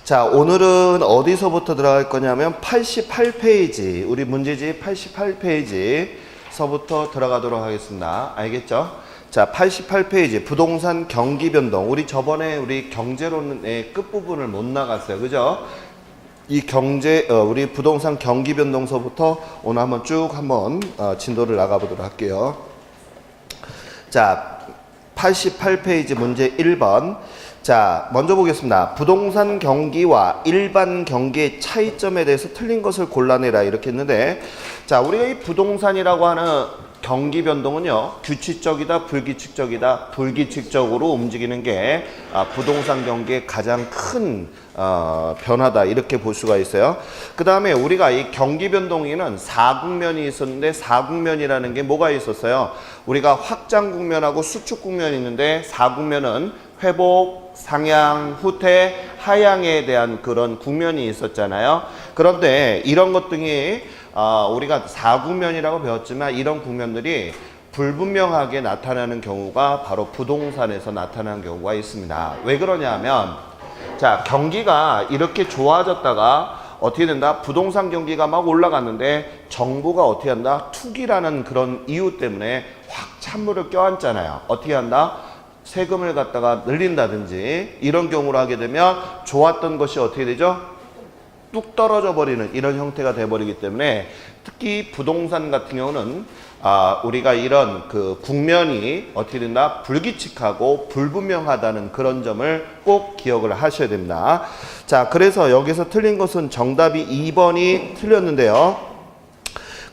자, 오늘은 어디서부터 들어갈 거냐면 88페이지, 우리 문제집 88페이지서부터 들어가도록 하겠습니다. 알겠죠? 자, 88페이지 부동산 경기 변동. 우리 저번에 우리 경제론의 끝부분을 못 나갔어요. 그죠? 이 우리 부동산 경기 변동서부터 오늘 한번 쭉 진도를 나가보도록 할게요. 자, 88페이지 문제 1번. 자, 먼저 보겠습니다. 부동산 경기와 일반 경기의 차이점에 대해서 틀린 것을 골라내라 이렇게 했는데, 자, 우리가 이 부동산이라고 하는 경기 변동은요, 규칙적이다, 불규칙적이다. 불규칙적으로 움직이는 게 부동산 경기의 가장 큰 변화다 이렇게 볼 수가 있어요. 그 다음에 우리가 이 경기 변동에는 사국면이 있었는데, 사국면이라는 게 뭐가 있었어요? 우리가 확장 국면하고 수축 국면이 있는데, 사국면은 회복, 상향, 후퇴, 하향에 대한 그런 국면이 있었잖아요. 그런데 이런 것 등이 우리가 사국면이라고 배웠지만, 이런 국면들이 불분명하게 나타나는 경우가 바로 부동산에서 나타나는 경우가 있습니다. 왜 그러냐면, 자, 경기가 이렇게 좋아졌다가 어떻게 된다? 부동산 경기가 막 올라갔는데 정부가 어떻게 한다? 투기라는 그런 이유 때문에 확 찬물을 껴안잖아요. 어떻게 한다? 세금을 갖다가 늘린다든지 이런 경우를 하게 되면 좋았던 것이 어떻게 되죠? 뚝 떨어져 버리는 이런 형태가 돼버리기 때문에, 특히 부동산 같은 경우는 우리가 이런 그 국면이 어떻게 된다? 불규칙하고 불분명하다는 그런 점을 꼭 기억을 하셔야 됩니다. 자, 그래서 여기서 틀린 것은 정답이 2번이 틀렸는데요.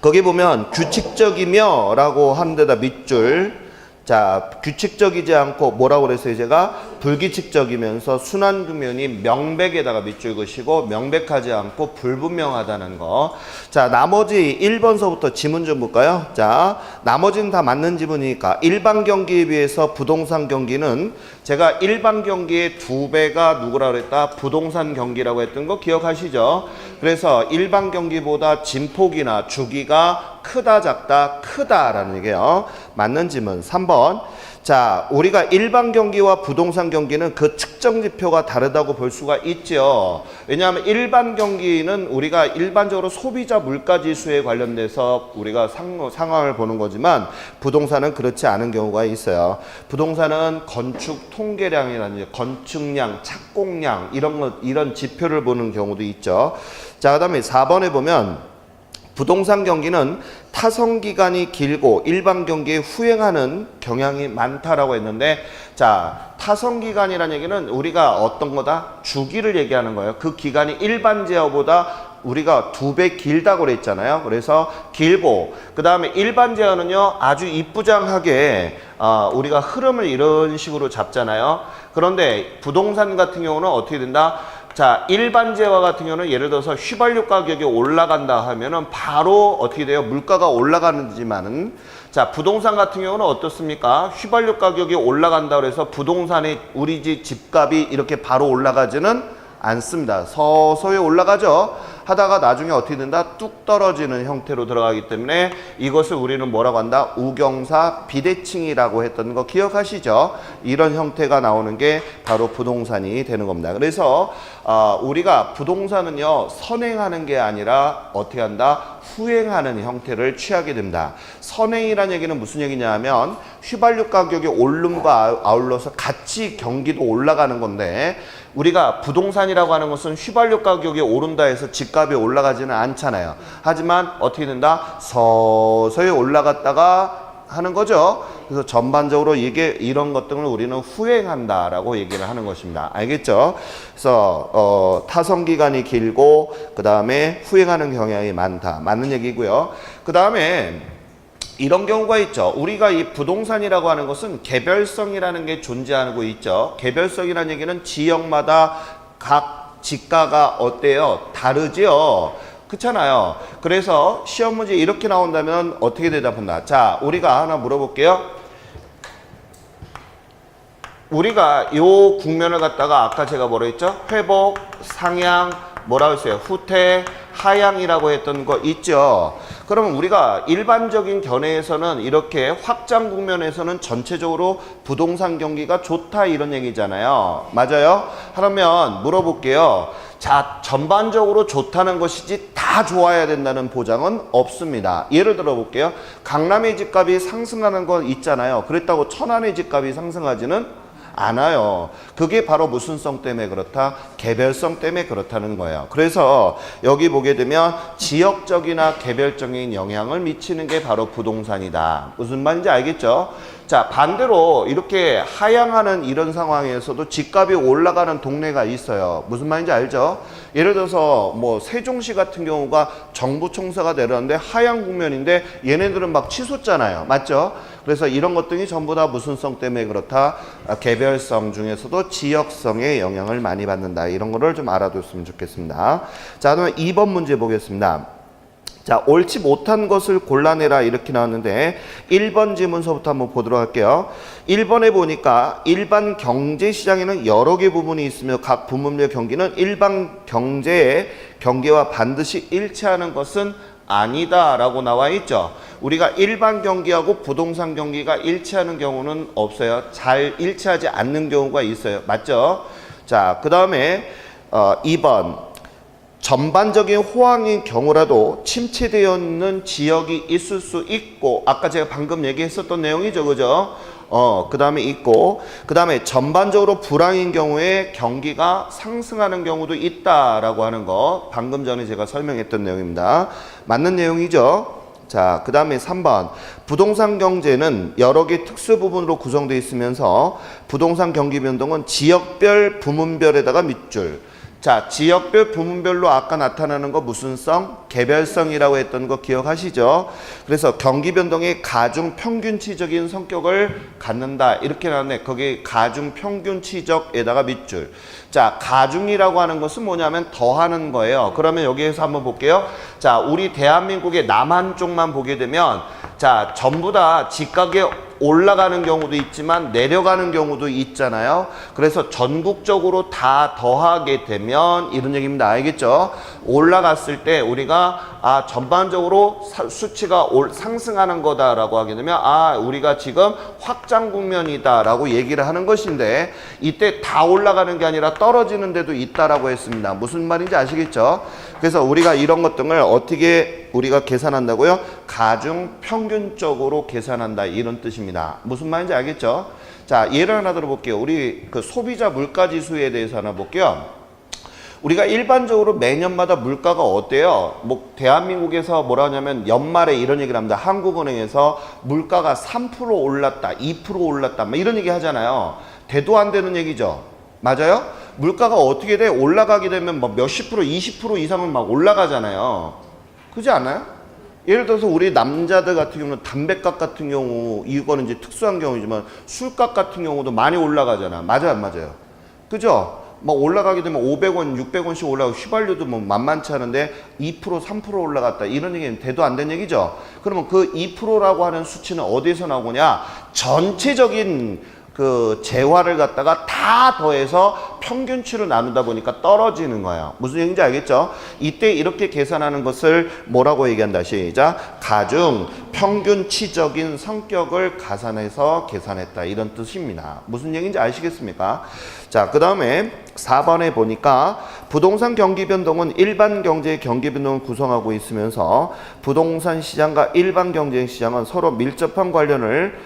거기 보면 규칙적이며 라고 하는 데다 밑줄. 자, 규칙적이지 않고 뭐라고 그랬어요? 제가 불규칙적이면서 순환 국면이 명백에다가 밑줄 그시고, 명백하지 않고 불분명하다는 거. 자, 나머지 1번서부터 지문 좀 볼까요? 자, 나머지는 다 맞는 지문이니까, 일반 경기에 비해서 부동산 경기는 제가 일반 경기의 2배가 누구라 그랬다? 부동산 경기라고 했던 거 기억하시죠? 그래서 일반 경기보다 진폭이나 주기가 크다, 작다, 크다라는 얘기예요. 맞는 지문 3번. 자, 우리가 일반 경기와 부동산 경기는 그 측정 지표가 다르다고 볼 수가 있죠. 왜냐하면 일반 경기는 우리가 일반적으로 소비자 물가 지수에 관련돼서 우리가 상황을 보는 거지만, 부동산은 그렇지 않은 경우가 있어요. 부동산은 건축 통계량이라든지 건축량, 착공량 이런 지표를 보는 경우도 있죠. 자, 그다음에 4번에 보면 부동산 경기는 타성 기간이 길고 일반 경기에 후행하는 경향이 많다라고 했는데, 자, 타성 기간이라는 얘기는 우리가 어떤 거다? 주기를 얘기하는 거예요. 그 기간이 일반 제어보다 우리가 2배 길다고 그랬잖아요. 그래서 길고, 그 다음에 일반 제어는요, 아주 이쁘장하게 우리가 흐름을 이런 식으로 잡잖아요. 그런데 부동산 같은 경우는 어떻게 된다? 자, 일반 재화 같은 경우는 예를 들어서 휘발유 가격이 올라간다 하면은 바로 어떻게 돼요? 물가가 올라가는지만은, 자, 부동산 같은 경우는 어떻습니까? 휘발유 가격이 올라간다 그래서 부동산의 우리 집값이 이렇게 바로 올라가지는 않습니다. 서서히 올라가죠. 하다가 나중에 어떻게 된다? 뚝 떨어지는 형태로 들어가기 때문에 이것을 우리는 뭐라고 한다? 우경사 비대칭이라고 했던 거 기억하시죠? 이런 형태가 나오는 게 바로 부동산이 되는 겁니다. 그래서 우리가 부동산은요, 선행하는 게 아니라 어떻게 한다? 후행하는 형태를 취하게 됩니다. 선행이라는 얘기는 무슨 얘기냐면, 휘발유 가격이 오름과 아울러서 같이 경기도 올라가는 건데, 우리가 부동산이라고 하는 것은 휘발유 가격이 오른다 해서 집값이 올라가지는 않잖아요. 하지만 어떻게 된다? 서서히 올라갔다가 하는 거죠. 그래서 전반적으로 이런 것들을 우리는 후행한다라고 얘기를 하는 것입니다. 알겠죠? 그래서 타성 기간이 길고 그 다음에 후행하는 경향이 많다. 맞는 얘기고요. 그 다음에 이런 경우가 있죠. 우리가 이 부동산이라고 하는 것은 개별성이라는 게 존재하고 있죠. 개별성이라는 얘기는 지역마다 각 지가가 어때요? 다르죠. 그렇잖아요. 그래서 시험 문제 이렇게 나온다면 어떻게 대답한다? 자, 우리가 하나 물어볼게요. 우리가 요 국면을 갖다가 아까 제가 뭐라 했죠? 회복, 상향, 뭐라고 했어요? 후퇴, 하향이라고 했던 거 있죠. 그러면 우리가 일반적인 견해에서는 이렇게 확장 국면에서는 전체적으로 부동산 경기가 좋다 이런 얘기잖아요. 맞아요? 그러면 물어볼게요. 자, 전반적으로 좋다는 것이지 다 좋아야 된다는 보장은 없습니다. 예를 들어 볼게요. 강남의 집값이 상승하는 거 있잖아요. 그랬다고 천안의 집값이 상승하지는 않아요. 그게 바로 무슨 성 때문에 그렇다? 개별성 때문에 그렇다는 거예요. 그래서 여기 보게 되면 지역적이나 개별적인 영향을 미치는 게 바로 부동산이다. 무슨 말인지 알겠죠? 자, 반대로 이렇게 하향하는 이런 상황에서도 집값이 올라가는 동네가 있어요. 무슨 말인지 알죠? 예를 들어서 뭐 세종시 같은 경우가 정부 총사가 내렸는데 하향 국면인데 얘네들은 막 치솟잖아요. 맞죠? 그래서 이런 것들이 전부 다 무슨 성 때문에 그렇다? 개별성 중에서도 지역성의 영향을 많이 받는다. 이런 거를 좀 알아뒀으면 좋겠습니다. 자, 그러면 2번 문제 보겠습니다. 자, 옳지 못한 것을 골라내라 이렇게 나왔는데 1번 지문서부터 한번 보도록 할게요. 1번에 보니까 일반 경제시장에는 여러 개 부분이 있으며 각 부문별 경기는 일반 경제의 경계와 반드시 일치하는 것은 아니다 라고 나와 있죠. 우리가 일반 경기하고 부동산 경기가 일치하는 경우는 없어요. 잘 일치하지 않는 경우가 있어요. 맞죠? 자, 그 다음에 2번 전반적인 호황인 경우라도 침체되어 있는 지역이 있을 수 있고, 아까 제가 방금 얘기했었던 내용이죠, 그죠? 그 다음에 있고, 그 다음에 전반적으로 불황인 경우에 경기가 상승하는 경우도 있다라고 하는 거 방금 전에 제가 설명했던 내용입니다. 맞는 내용이죠? 자, 그 다음에 3번 부동산 경제는 여러 개 특수 부분으로 구성되어 있으면서 부동산 경기 변동은 지역별 부문별에다가 밑줄. 자, 지역별 부문별로 아까 나타나는 거 무슨 성? 개별성이라고 했던 거 기억하시죠? 그래서 경기 변동의 가중 평균치적인 성격을 갖는다 이렇게 나왔네. 거기 가중 평균치적에다가 밑줄. 자, 가중이라고 하는 것은 뭐냐면 더하는 거예요. 그러면 여기에서 한번 볼게요. 자, 우리 대한민국의 남한 쪽만 보게 되면 자, 전부 다 집가격이 올라가는 경우도 있지만 내려가는 경우도 있잖아요. 그래서 전국적으로 다 더하게 되면 이런 얘기입니다. 알겠죠? 올라갔을 때 우리가 전반적으로 수치가 상승하는 거다라고 하게 되면 우리가 지금 확장 국면이다라고 얘기를 하는 것인데 이때 다 올라가는 게 아니라 떨어지는 데도 있다라고 했습니다. 무슨 말인지 아시겠죠? 그래서 우리가 이런 것들을 어떻게 우리가 계산한다고요? 가중 평균적으로 계산한다 이런 뜻입니다. 무슨 말인지 알겠죠? 자, 예를 하나 들어볼게요. 우리 그 소비자 물가지수에 대해서 하나 볼게요. 우리가 일반적으로 매년마다 물가가 어때요? 뭐 대한민국에서 뭐라 하냐면 연말에 이런 얘기를 합니다. 한국은행에서 물가가 3% 올랐다, 2% 올랐다, 뭐 이런 얘기 하잖아요. 대도 안 되는 얘기죠. 맞아요? 물가가 어떻게 돼? 올라가게 되면 뭐 몇십 프로, 20% 이상은 막 올라가잖아요. 그렇지 않아요? 예를 들어서 우리 남자들 같은 경우는 담배값 같은 경우, 이거는 이제 특수한 경우지만 술값 같은 경우도 많이 올라가잖아. 맞아요, 안 맞아요? 그죠? 막 올라가게 되면 500원, 600원씩 올라가고 휘발유도 뭐 만만치 않은데 2%, 3% 올라갔다. 이런 얘기는 대도 안 된 얘기죠. 그러면 그 2%라고 하는 수치는 어디에서 나오냐? 전체적인 그 재화를 갖다가 다 더해서 평균치로 나누다 보니까 떨어지는 거예요. 무슨 얘기인지 알겠죠? 이때 이렇게 계산하는 것을 뭐라고 얘기한다? 시작. 가중 평균치적인 성격을 가산해서 계산했다. 이런 뜻입니다. 무슨 얘기인지 아시겠습니까? 자, 그 다음에 4번에 보니까 부동산 경기 변동은 일반 경제의 경기 변동을 구성하고 있으면서 부동산 시장과 일반 경제 시장은 서로 밀접한 관련을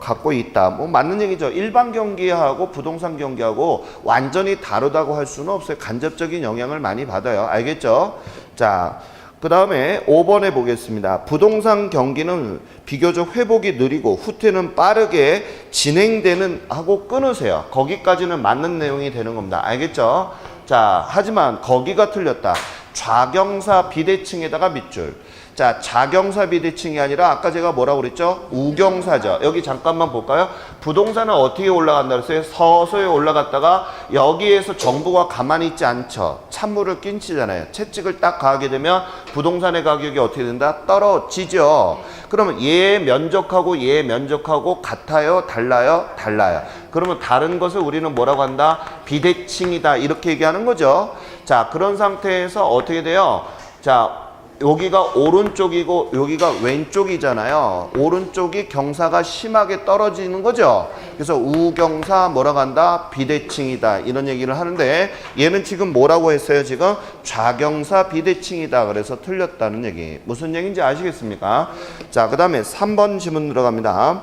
갖고 있다. 뭐 맞는 얘기죠. 일반 경기하고 부동산 경기하고 완전히 다르다고 할 수는 없어요. 간접적인 영향을 많이 받아요. 알겠죠? 자, 그 다음에 5번에 보겠습니다. 부동산 경기는 비교적 회복이 느리고 후퇴는 빠르게 진행되는 하고 끊으세요. 거기까지는 맞는 내용이 되는 겁니다. 알겠죠? 자, 하지만 거기가 틀렸다. 좌경사 비대칭에다가 밑줄. 자, 자경사 비대칭이 아니라 아까 제가 뭐라고 그랬죠? 우경사죠. 여기 잠깐만 볼까요? 부동산은 어떻게 올라간다 그랬어요? 서서히 올라갔다가 여기에서 정부가 가만히 있지 않죠. 찬물을 끼치잖아요. 채찍을 딱 가하게 되면 부동산의 가격이 어떻게 된다? 떨어지죠. 그러면 얘 면적하고 얘 면적하고 같아요? 달라요? 달라요. 그러면 다른 것을 우리는 뭐라고 한다? 비대칭이다. 이렇게 얘기하는 거죠. 자, 그런 상태에서 어떻게 돼요? 자, 여기가 오른쪽이고 여기가 왼쪽이잖아요. 오른쪽이 경사가 심하게 떨어지는 거죠. 그래서 우경사 뭐라고 한다? 비대칭이다. 이런 얘기를 하는데 얘는 지금 뭐라고 했어요? 지금 좌경사 비대칭이다. 그래서 틀렸다는 얘기. 무슨 얘기인지 아시겠습니까? 자, 그 다음에 3번 지문 들어갑니다.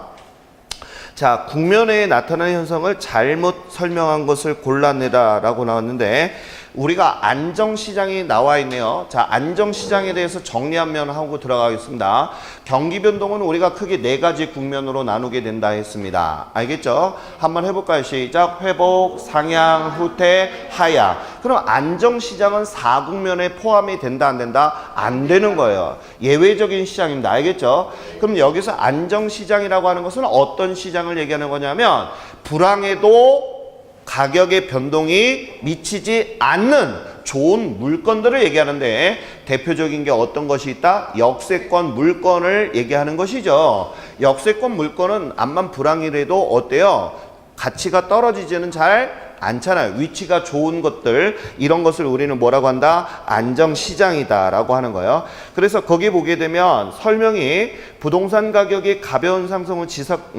자, 국면에 나타나는 현상을 잘못 설명한 것을 골라내라 라고 나왔는데 우리가 안정시장이 나와 있네요. 자, 안정시장에 대해서 정리 한번 하고 들어가겠습니다. 경기변동은 우리가 크게 4가지 국면으로 나누게 된다 했습니다. 알겠죠? 한번 해볼까요? 시작. 회복, 상향, 후퇴, 하향. 그럼 안정시장은 4국면에 포함이 된다 안 된다? 안 되는 거예요. 예외적인 시장입니다. 알겠죠? 그럼 여기서 안정시장이라고 하는 것은 어떤 시장을 얘기하는 거냐면 불황에도 가격의 변동이 미치지 않는 좋은 물건들을 얘기하는데 대표적인 게 어떤 것이 있다? 역세권 물건을 얘기하는 것이죠. 역세권 물건은 암만 불황이라도 어때요? 가치가 떨어지지는 잘 않잖아요. 위치가 좋은 것들, 이런 것을 우리는 뭐라고 한다? 안정시장이다 라고 하는 거예요. 그래서 거기 보게 되면 설명이 부동산 가격이 가벼운 상승을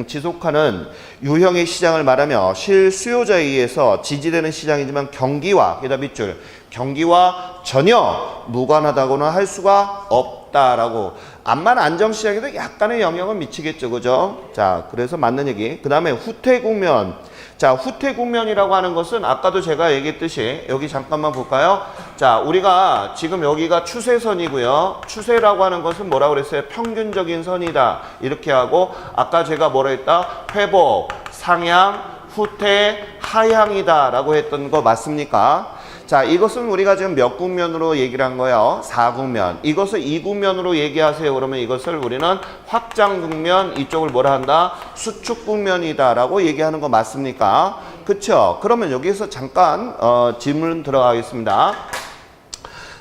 지속하는 유형의 시장을 말하며 실수요자에 의해서 지지되는 시장이지만 경기와, 그다음 밑줄, 경기와 전혀 무관하다고는 할 수가 없다라고. 암만 안정시장에도 약간의 영향을 미치겠죠. 그죠? 자, 그래서 맞는 얘기. 그 다음에 후퇴 국면. 자, 후퇴 국면이라고 하는 것은 아까도 제가 얘기했듯이 여기 잠깐만 볼까요? 자, 우리가 지금 여기가 추세선이고요. 추세라고 하는 것은 뭐라고 그랬어요? 평균적인 선이다. 이렇게 하고 아까 제가 뭐라 했다? 회복, 상향, 후퇴, 하향이다 라고 했던 거 맞습니까? 자, 이것은 우리가 지금 몇 국면으로 얘기를 한 거예요? 4국면. 이것을 2국면으로 얘기하세요. 그러면 이것을 우리는 확장 국면, 이쪽을 뭐라 한다? 수축 국면이다 라고 얘기하는 거 맞습니까? 그쵸? 그러면 여기서 잠깐 질문 들어가겠습니다.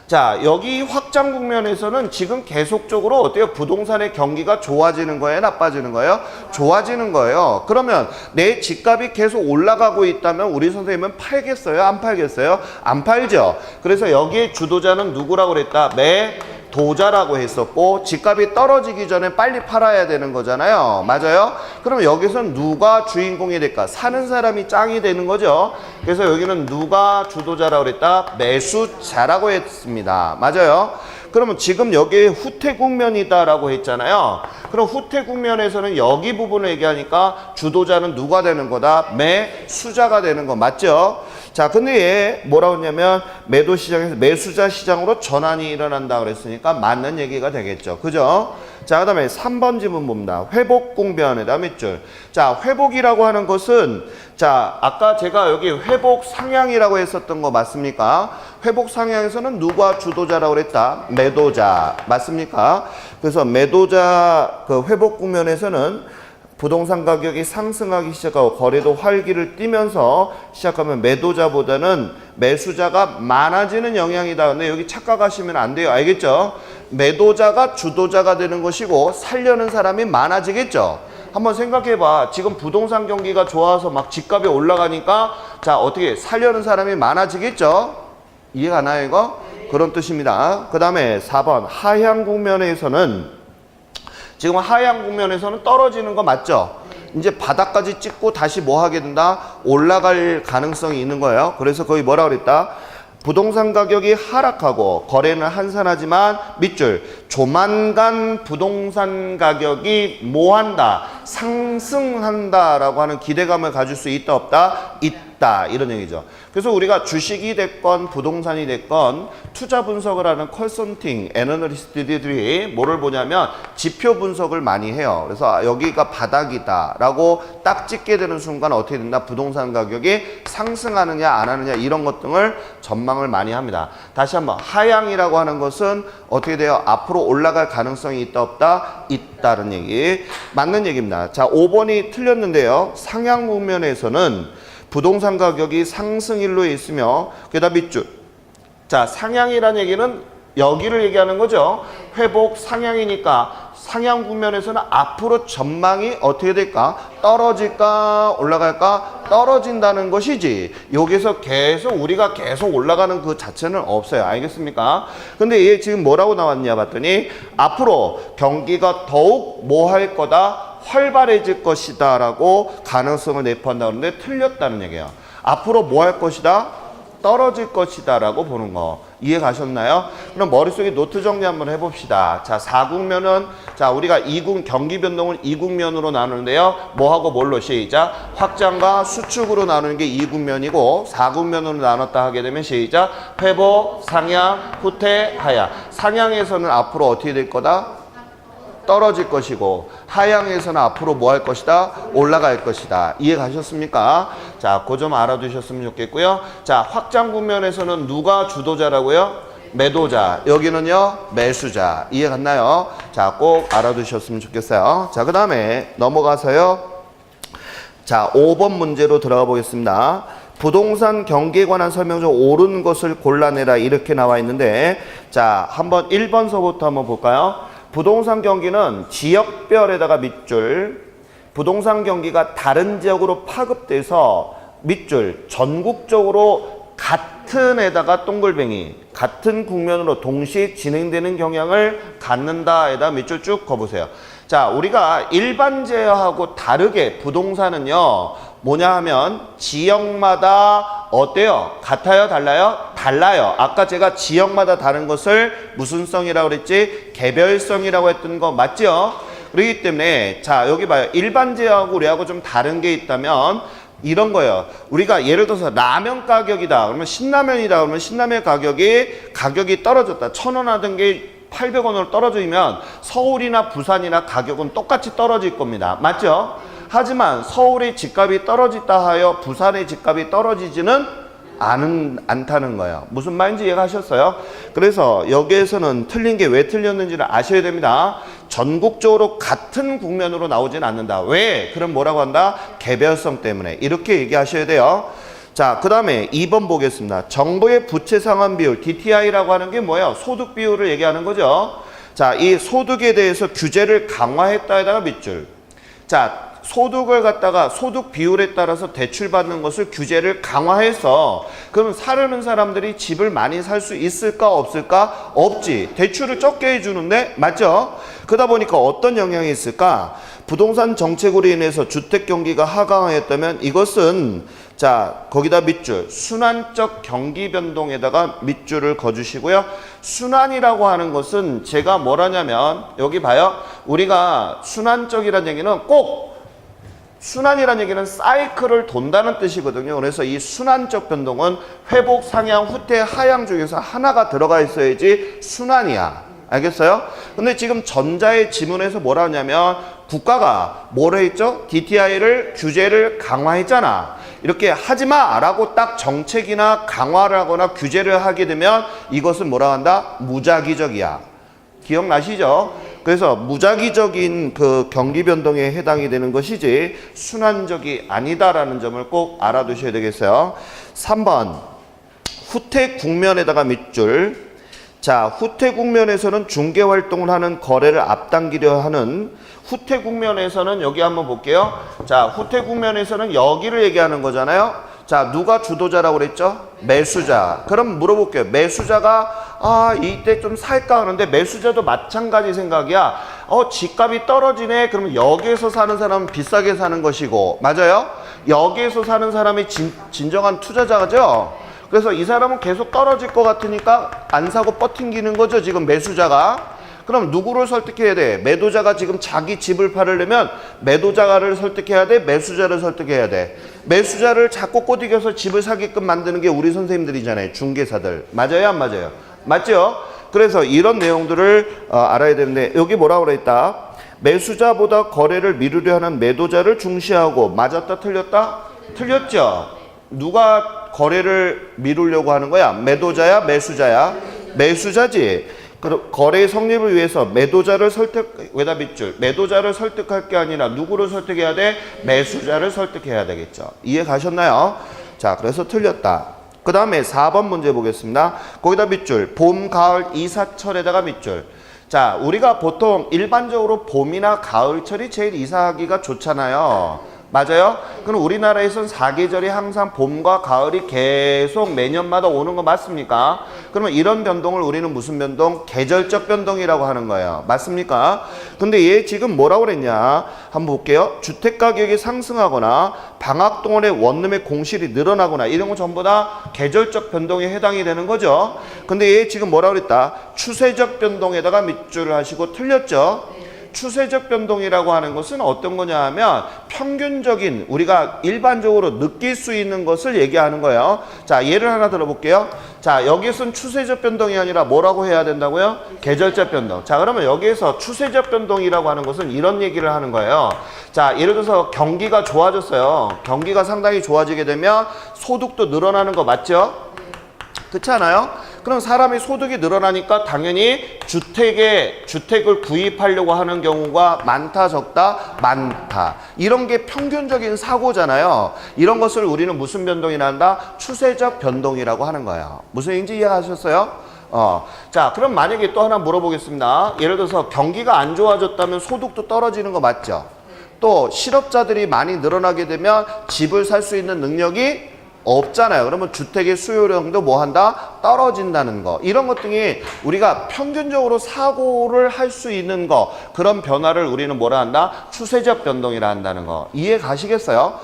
자, 여기 확장 국면에서는 지금 계속적으로 어때요? 부동산의 경기가 좋아지는 거예요? 나빠지는 거예요? 좋아지는 거예요. 그러면 내 집값이 계속 올라가고 있다면 우리 선생님은 팔겠어요? 안 팔겠어요? 안 팔죠. 그래서 여기에 주도자는 누구라고 그랬다? 매도자라고 했었고 집값이 떨어지기 전에 빨리 팔아야 되는 거잖아요. 맞아요? 그럼 여기서는 누가 주인공이 될까? 사는 사람이 짱이 되는 거죠. 그래서 여기는 누가 주도자라고 그랬다? 매수자라고 했습니다. 맞아요? 그러면 지금 여기 후퇴 국면이다라고 했잖아요. 그럼 후퇴 국면에서는 여기 부분을 얘기하니까 주도자는 누가 되는 거다? 매수자가 되는 거 맞죠? 자, 근데 얘 뭐라고 했냐면 매도 시장에서 매수자 시장으로 전환이 일어난다 그랬으니까 맞는 얘기가 되겠죠. 그죠? 자, 그 다음에 3번 지문 봅니다. 회복 국면에다 밑줄. 자, 회복이라고 하는 것은 자, 아까 제가 여기 회복 상향이라고 했었던 거 맞습니까? 회복 상향에서는 누가 주도자라고 그랬다? 매도자. 맞습니까? 그래서 매도자 그 회복 국면에서는 부동산 가격이 상승하기 시작하고 거래도 활기를 띠면서 시작하면 매도자보다는 매수자가 많아지는 영향이다. 근데 여기 착각하시면 안 돼요. 알겠죠? 매도자가 주도자가 되는 것이고 살려는 사람이 많아지겠죠. 한번 생각해봐. 지금 부동산 경기가 좋아서 막 집값이 올라가니까 자, 어떻게 살려는 사람이 많아지겠죠? 이해가나요 이거? 그런 뜻입니다. 그 다음에 4번 하향 국면에서는 지금 하향 국면에서는 떨어지는 거 맞죠? 이제 바닥까지 찍고 다시 뭐 하게 된다? 올라갈 가능성이 있는 거예요. 그래서 거기 뭐라 그랬다? 부동산 가격이 하락하고 거래는 한산하지만 밑줄 조만간 부동산 가격이 뭐한다? 상승한다 라고 하는 기대감을 가질 수 있다 없다? 있다 이런 얘기죠. 그래서 우리가 주식이 됐건 부동산이 됐건 투자 분석을 하는 컨설팅 애널리스트들이 뭐를 보냐면 지표 분석을 많이 해요. 그래서 여기가 바닥이다 라고 딱 찍게 되는 순간 어떻게 된다? 부동산 가격이 상승하느냐 안 하느냐 이런 것 등을 전망을 많이 합니다. 다시 한번 하향이라고 하는 것은 어떻게 돼요? 앞으로 올라갈 가능성이 있다 없다? 있다는 얘기. 맞는 얘기입니다. 자, 5번이 틀렸는데요. 상향 국면에서는 부동산 가격이 상승일로에 있으며 게다가 밑줄. 자, 상향이라는 얘기는 여기를 얘기하는 거죠. 회복 상향이니까 상향 국면에서는 앞으로 전망이 어떻게 될까? 떨어질까? 올라갈까? 떨어진다는 것이지. 여기서 계속 우리가 계속 올라가는 그 자체는 없어요. 알겠습니까? 근데 얘 지금 뭐라고 나왔냐 봤더니 앞으로 경기가 더욱 뭐 할 거다? 활발해질 것이다 라고 가능성을 내포한다 그러는데 틀렸다는 얘기예요. 앞으로 뭐 할 것이다? 떨어질 것이다 라고 보는 거 이해 가셨나요? 그럼 머릿속에 노트 정리 한번 해봅시다. 자, 4국면은 자 우리가 경기 변동을 2국면으로 나누는데요. 뭐하고 뭘로 시작? 확장과 수축으로 나누는 게 2국면이고 4국면으로 나눴다 하게 되면 시작. 회복, 상향, 후퇴, 하향. 상향에서는 앞으로 어떻게 될 거다? 떨어질 것이고 하향에서는 앞으로 뭐 할 것이다? 올라갈 것이다. 이해 가셨습니까? 자, 그 점 알아두셨으면 좋겠고요. 자, 확장 국면에서는 누가 주도자라고요? 매도자. 여기는요? 매수자. 이해 갔나요? 자, 꼭 알아두셨으면 좋겠어요. 자, 그 다음에 넘어가서요. 자, 5번 문제로 들어가 보겠습니다. 부동산 경기에 관한 설명 중 옳은 것을 골라내라 이렇게 나와 있는데 자, 한번 1번서부터 한번 볼까요? 부동산 경기는 지역별에다가 밑줄, 부동산 경기가 다른 지역으로 파급돼서 밑줄, 전국적으로 같은 에다가 동글뱅이, 같은 국면으로 동시에 진행되는 경향을 갖는다에다 밑줄 쭉 그어보세요. 자, 우리가 일반 제어하고 다르게 부동산은요, 뭐냐 하면 지역마다 어때요? 같아요? 달라요? 달라요. 아까 제가 지역마다 다른 것을 무슨 성이라고 그랬지? 개별성이라고 했던 거 맞죠? 그렇기 때문에 자, 여기 봐요. 일반 제어하고 우리하고 좀 다른 게 있다면 이런 거예요. 우리가 예를 들어서 라면 가격이다. 그러면 신라면이다. 그러면 신라면 가격이 떨어졌다. 1,000원 하던 게 800원으로 떨어지면 서울이나 부산이나 가격은 똑같이 떨어질 겁니다. 맞죠? 하지만 서울의 집값이 떨어졌다 하여 부산의 집값이 떨어지지는 않다는 거예요. 무슨 말인지 이해하셨어요? 그래서 여기에서는 틀린 게 왜 틀렸는지를 아셔야 됩니다. 전국적으로 같은 국면으로 나오진 않는다. 왜? 그럼 뭐라고 한다? 개별성 때문에. 이렇게 얘기하셔야 돼요. 자, 그 다음에 2번 보겠습니다. 정부의 부채 상환 비율, DTI라고 하는 게 뭐예요? 소득 비율을 얘기하는 거죠. 자, 이 소득에 대해서 규제를 강화했다에다가 밑줄. 자, 소득을 갖다가 소득 비율에 따라서 대출받는 것을 규제를 강화해서 그럼 사려는 사람들이 집을 많이 살 수 있을까 없을까? 없지. 대출을 적게 해주는데 맞죠? 그러다 보니까 어떤 영향이 있을까? 부동산 정책으로 인해서 주택 경기가 하강하였다면 이것은 자, 거기다 밑줄, 순환적 경기 변동에다가 밑줄을 그어주시고요. 순환이라고 하는 것은 제가 뭐라냐면 여기 봐요. 우리가 순환적이라는 얘기는 꼭 순환이라는 얘기는 사이클을 돈다는 뜻이거든요. 그래서 이 순환적 변동은 회복, 상향, 후퇴, 하향 중에서 하나가 들어가 있어야지 순환이야. 알겠어요? 근데 지금 전자의 지문에서 뭐라 하냐면 국가가 뭐라 했죠? DTI를 규제를 강화했잖아. 이렇게 하지마 라고 딱 정책이나 강화를 하거나 규제를 하게 되면 이것은 뭐라 한다? 무작위적이야. 기억나시죠? 그래서 무작위적인 그 경기 변동에 해당이 되는 것이지 순환적이 아니다라는 점을 꼭 알아두셔야 되겠어요. 3번 후퇴 국면에다가 밑줄. 자, 후퇴 국면에서는 중개 활동을 하는 거래를 앞당기려 하는 후퇴 국면에서는 여기 한번 볼게요. 자, 후퇴 국면에서는 여기를 얘기하는 거잖아요. 자, 누가 주도자라고 그랬죠? 매수자. 그럼 물어볼게요. 매수자가 이때 좀 살까 하는데 매수자도 마찬가지 생각이야. 집값이 떨어지네. 그러면 여기에서 사는 사람은 비싸게 사는 것이고 맞아요? 여기에서 사는 사람이 진정한 투자자죠. 그래서 이 사람은 계속 떨어질 것 같으니까 안 사고 버팅기는 거죠. 지금 매수자가. 그럼 누구를 설득해야 돼? 매도자가 지금 자기 집을 팔으려면 매도자를 설득해야 돼? 매수자를 설득해야 돼? 매수자를 자꾸 꼬드겨서 집을 사게끔 만드는 게 우리 선생님들이잖아요. 중개사들. 맞아요? 안 맞아요? 맞죠? 그래서 이런 내용들을 알아야 되는데 여기 뭐라고 그랬다? 매수자보다 거래를 미루려 하는 매도자를 중시하고 맞았다 틀렸다? 틀렸죠? 누가 거래를 미루려고 하는 거야? 매도자야? 매수자야? 매수자지. 거래 성립을 위해서 매도자를 왜다 밑줄? 매도자를 설득할 게 아니라 누구를 설득해야 돼? 매수자를 설득해야 되겠죠. 이해 가셨나요? 자, 그래서 틀렸다. 그 다음에 4번 문제 보겠습니다. 거기다 밑줄. 봄, 가을, 이사철에다가 밑줄. 자, 우리가 보통 일반적으로 봄이나 가을철이 제일 이사하기가 좋잖아요. 맞아요? 그럼 우리나라에서는 사계절이 항상 봄과 가을이 계속 매년마다 오는 거 맞습니까? 그러면 이런 변동을 우리는 무슨 변동? 계절적 변동이라고 하는 거예요. 맞습니까? 근데 얘 지금 뭐라고 그랬냐? 한번 볼게요. 주택 가격이 상승하거나 방학 동안에 원룸의 공실이 늘어나거나 이런 거 전부 다 계절적 변동에 해당이 되는 거죠. 근데 얘 지금 뭐라고 그랬다? 추세적 변동에다가 밑줄을 하시고 틀렸죠? 추세적 변동이라고 하는 것은 어떤 거냐 하면 평균적인 우리가 일반적으로 느낄 수 있는 것을 얘기하는 거예요. 자, 예를 하나 들어볼게요. 자, 여기서는 추세적 변동이 아니라 뭐라고 해야 된다고요? 계절적 변동. 자, 그러면 여기에서 추세적 변동이라고 하는 것은 이런 얘기를 하는 거예요. 자, 예를 들어서 경기가 좋아졌어요. 경기가 상당히 좋아지게 되면 소득도 늘어나는 거 맞죠? 그렇지 않아요? 그럼 사람의 소득이 늘어나니까 당연히 주택을 구입하려고 하는 경우가 많다, 적다? 많다. 이런 게 평균적인 사고잖아요. 이런 것을 우리는 무슨 변동이라 한다? 추세적 변동이라고 하는 거예요. 무슨 얘기인지 이해하셨어요? 자, 그럼 만약에 또 하나 물어보겠습니다. 예를 들어서 경기가 안 좋아졌다면 소득도 떨어지는 거 맞죠? 또 실업자들이 많이 늘어나게 되면 집을 살 수 있는 능력이 없잖아요. 그러면 주택의 수요량도 뭐 한다? 떨어진다는 거. 이런 것 등이 우리가 평균적으로 사고를 할 수 있는 거, 그런 변화를 우리는 뭐라 한다? 추세적 변동이라 한다는 거. 이해 가시겠어요?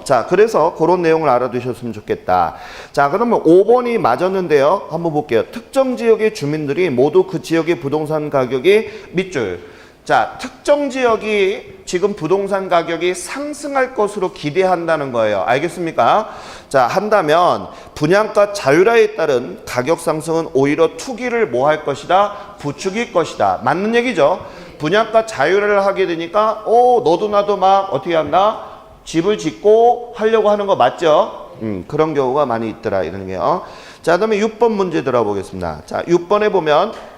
자, 그래서 그런 내용을 알아두셨으면 좋겠다. 자, 그러면 5번이 맞았는데요. 한번 볼게요. 특정 지역의 주민들이 모두 그 지역의 부동산 가격이 밑줄. 자, 특정 지역이 지금 부동산 가격이 상승할 것으로 기대한다는 거예요. 알겠습니까? 자, 한다면 분양가 자율화에 따른 가격 상승은 오히려 투기를 뭐 할 것이다? 부추길 것이다. 맞는 얘기죠? 분양가 자율화를 하게 되니까 너도 나도 막 어떻게 한다? 집을 짓고 하려고 하는 거 맞죠? 그런 경우가 많이 있더라, 이런 게요. 자, 그다음에 6번 문제 들어보겠습니다. 자, 6번에 보면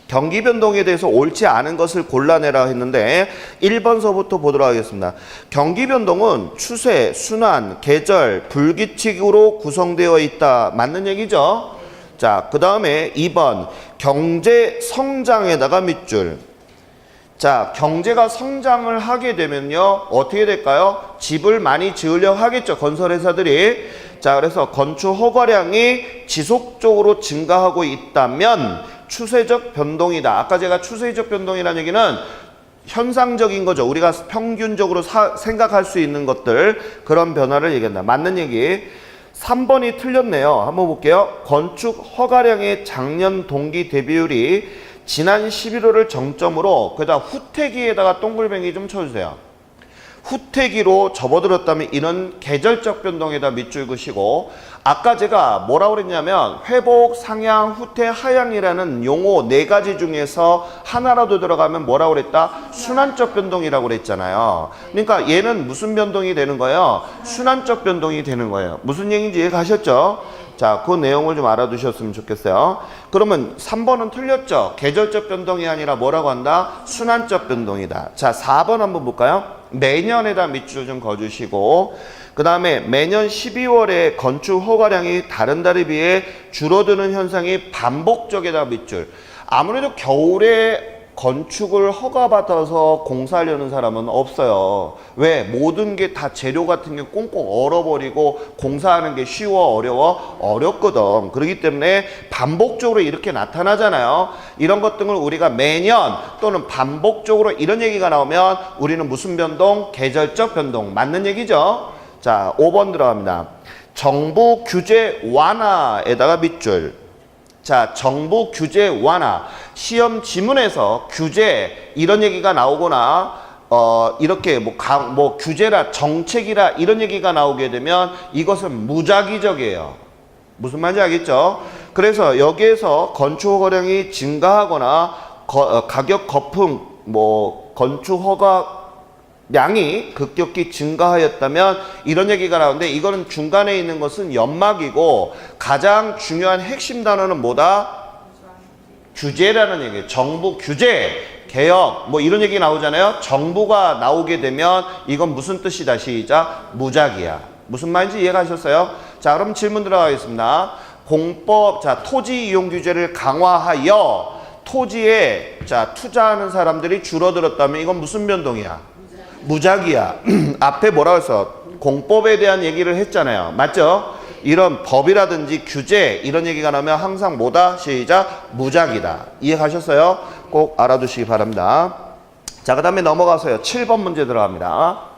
경기 변동에 대해서 옳지 않은 것을 골라내라 했는데 1번서부터 보도록 하겠습니다. 경기 변동은 추세, 순환, 계절, 불규칙으로 구성되어 있다. 맞는 얘기죠? 자, 그 다음에 2번 경제 성장에다가 밑줄. 자, 경제가 성장을 하게 되면요 어떻게 될까요? 집을 많이 지으려고 하겠죠, 건설회사들이. 자, 그래서 건축 허가량이 지속적으로 증가하고 있다면 추세적 변동이다. 아까 제가 추세적 변동이라는 얘기는 현상적인 거죠. 우리가 평균적으로 생각할 수 있는 것들, 그런 변화를 얘기한다. 맞는 얘기. 3번이 틀렸네요. 한번 볼게요. 건축 허가량의 작년 동기 대비율이 지난 11월을 정점으로, 그다음 후퇴기에다가 동글뱅이 좀 쳐주세요. 후퇴기로 접어들었다면 이는 계절적 변동에다 밑줄 그시고, 아까 제가 뭐라고 그랬냐면 회복, 상향, 후퇴, 하향이라는 용어 4가지 중에서 하나라도 들어가면 뭐라고 그랬다? 순환적 변동이라고 그랬잖아요. 그러니까 얘는 무슨 변동이 되는 거예요? 순환적 변동이 되는 거예요. 무슨 얘기인지 이해 가셨죠? 자, 그 내용을 좀 알아두셨으면 좋겠어요. 그러면 3번은 틀렸죠? 계절적 변동이 아니라 뭐라고 한다? 순환적 변동이다. 자, 4번 한번 볼까요? 매년에다 밑줄 좀 그어주시고, 그 다음에 매년 12월에 건축 허가량이 다른 달에 비해 줄어드는 현상이 반복적이다. 밑줄. 아무래도 겨울에 건축을 허가받아서 공사하려는 사람은 없어요. 왜? 모든 게 다 재료 같은 게 꽁꽁 얼어버리고 공사하는 게 쉬워, 어려워? 어렵거든. 그렇기 때문에 반복적으로 이렇게 나타나잖아요. 이런 것들을 우리가 매년 또는 반복적으로 이런 얘기가 나오면 우리는 무슨 변동? 계절적 변동. 맞는 얘기죠? 자, 5번 들어갑니다. 정부 규제 완화에다가 밑줄. 자, 정부 규제 완화. 시험 지문에서 규제 이런 얘기가 나오거나 이렇게 뭐 규제라 정책이라 이런 얘기가 나오게 되면 이것은 무작위적이에요. 무슨 말인지 알겠죠? 그래서 여기에서 건축 허가량이 증가하거나 가격 거품, 건축 허가 량이 급격히 증가하였다면 이런 얘기가 나오는데, 이거는 중간에 있는 것은 연막이고 가장 중요한 핵심 단어는 뭐다? 규제라는 얘기예요. 정부 규제, 개혁, 이런 얘기 나오잖아요. 정부가 나오게 되면 이건 무슨 뜻이다? 시작. 무작위야. 무슨 말인지 이해가셨어요? 자, 그럼 질문 들어가겠습니다. 공법, 자, 토지 이용 규제를 강화하여 토지에 자, 투자하는 사람들이 줄어들었다면 이건 무슨 변동이야? 무작위야. 앞에 뭐라고 했어? 공법에 대한 얘기를 했잖아요. 맞죠? 이런 법이라든지 규제 이런 얘기가 나오면 항상 뭐다? 시작! 무작위다. 이해가셨어요? 꼭 알아두시기 바랍니다. 자, 그 다음에 넘어가서요. 7번 문제 들어갑니다.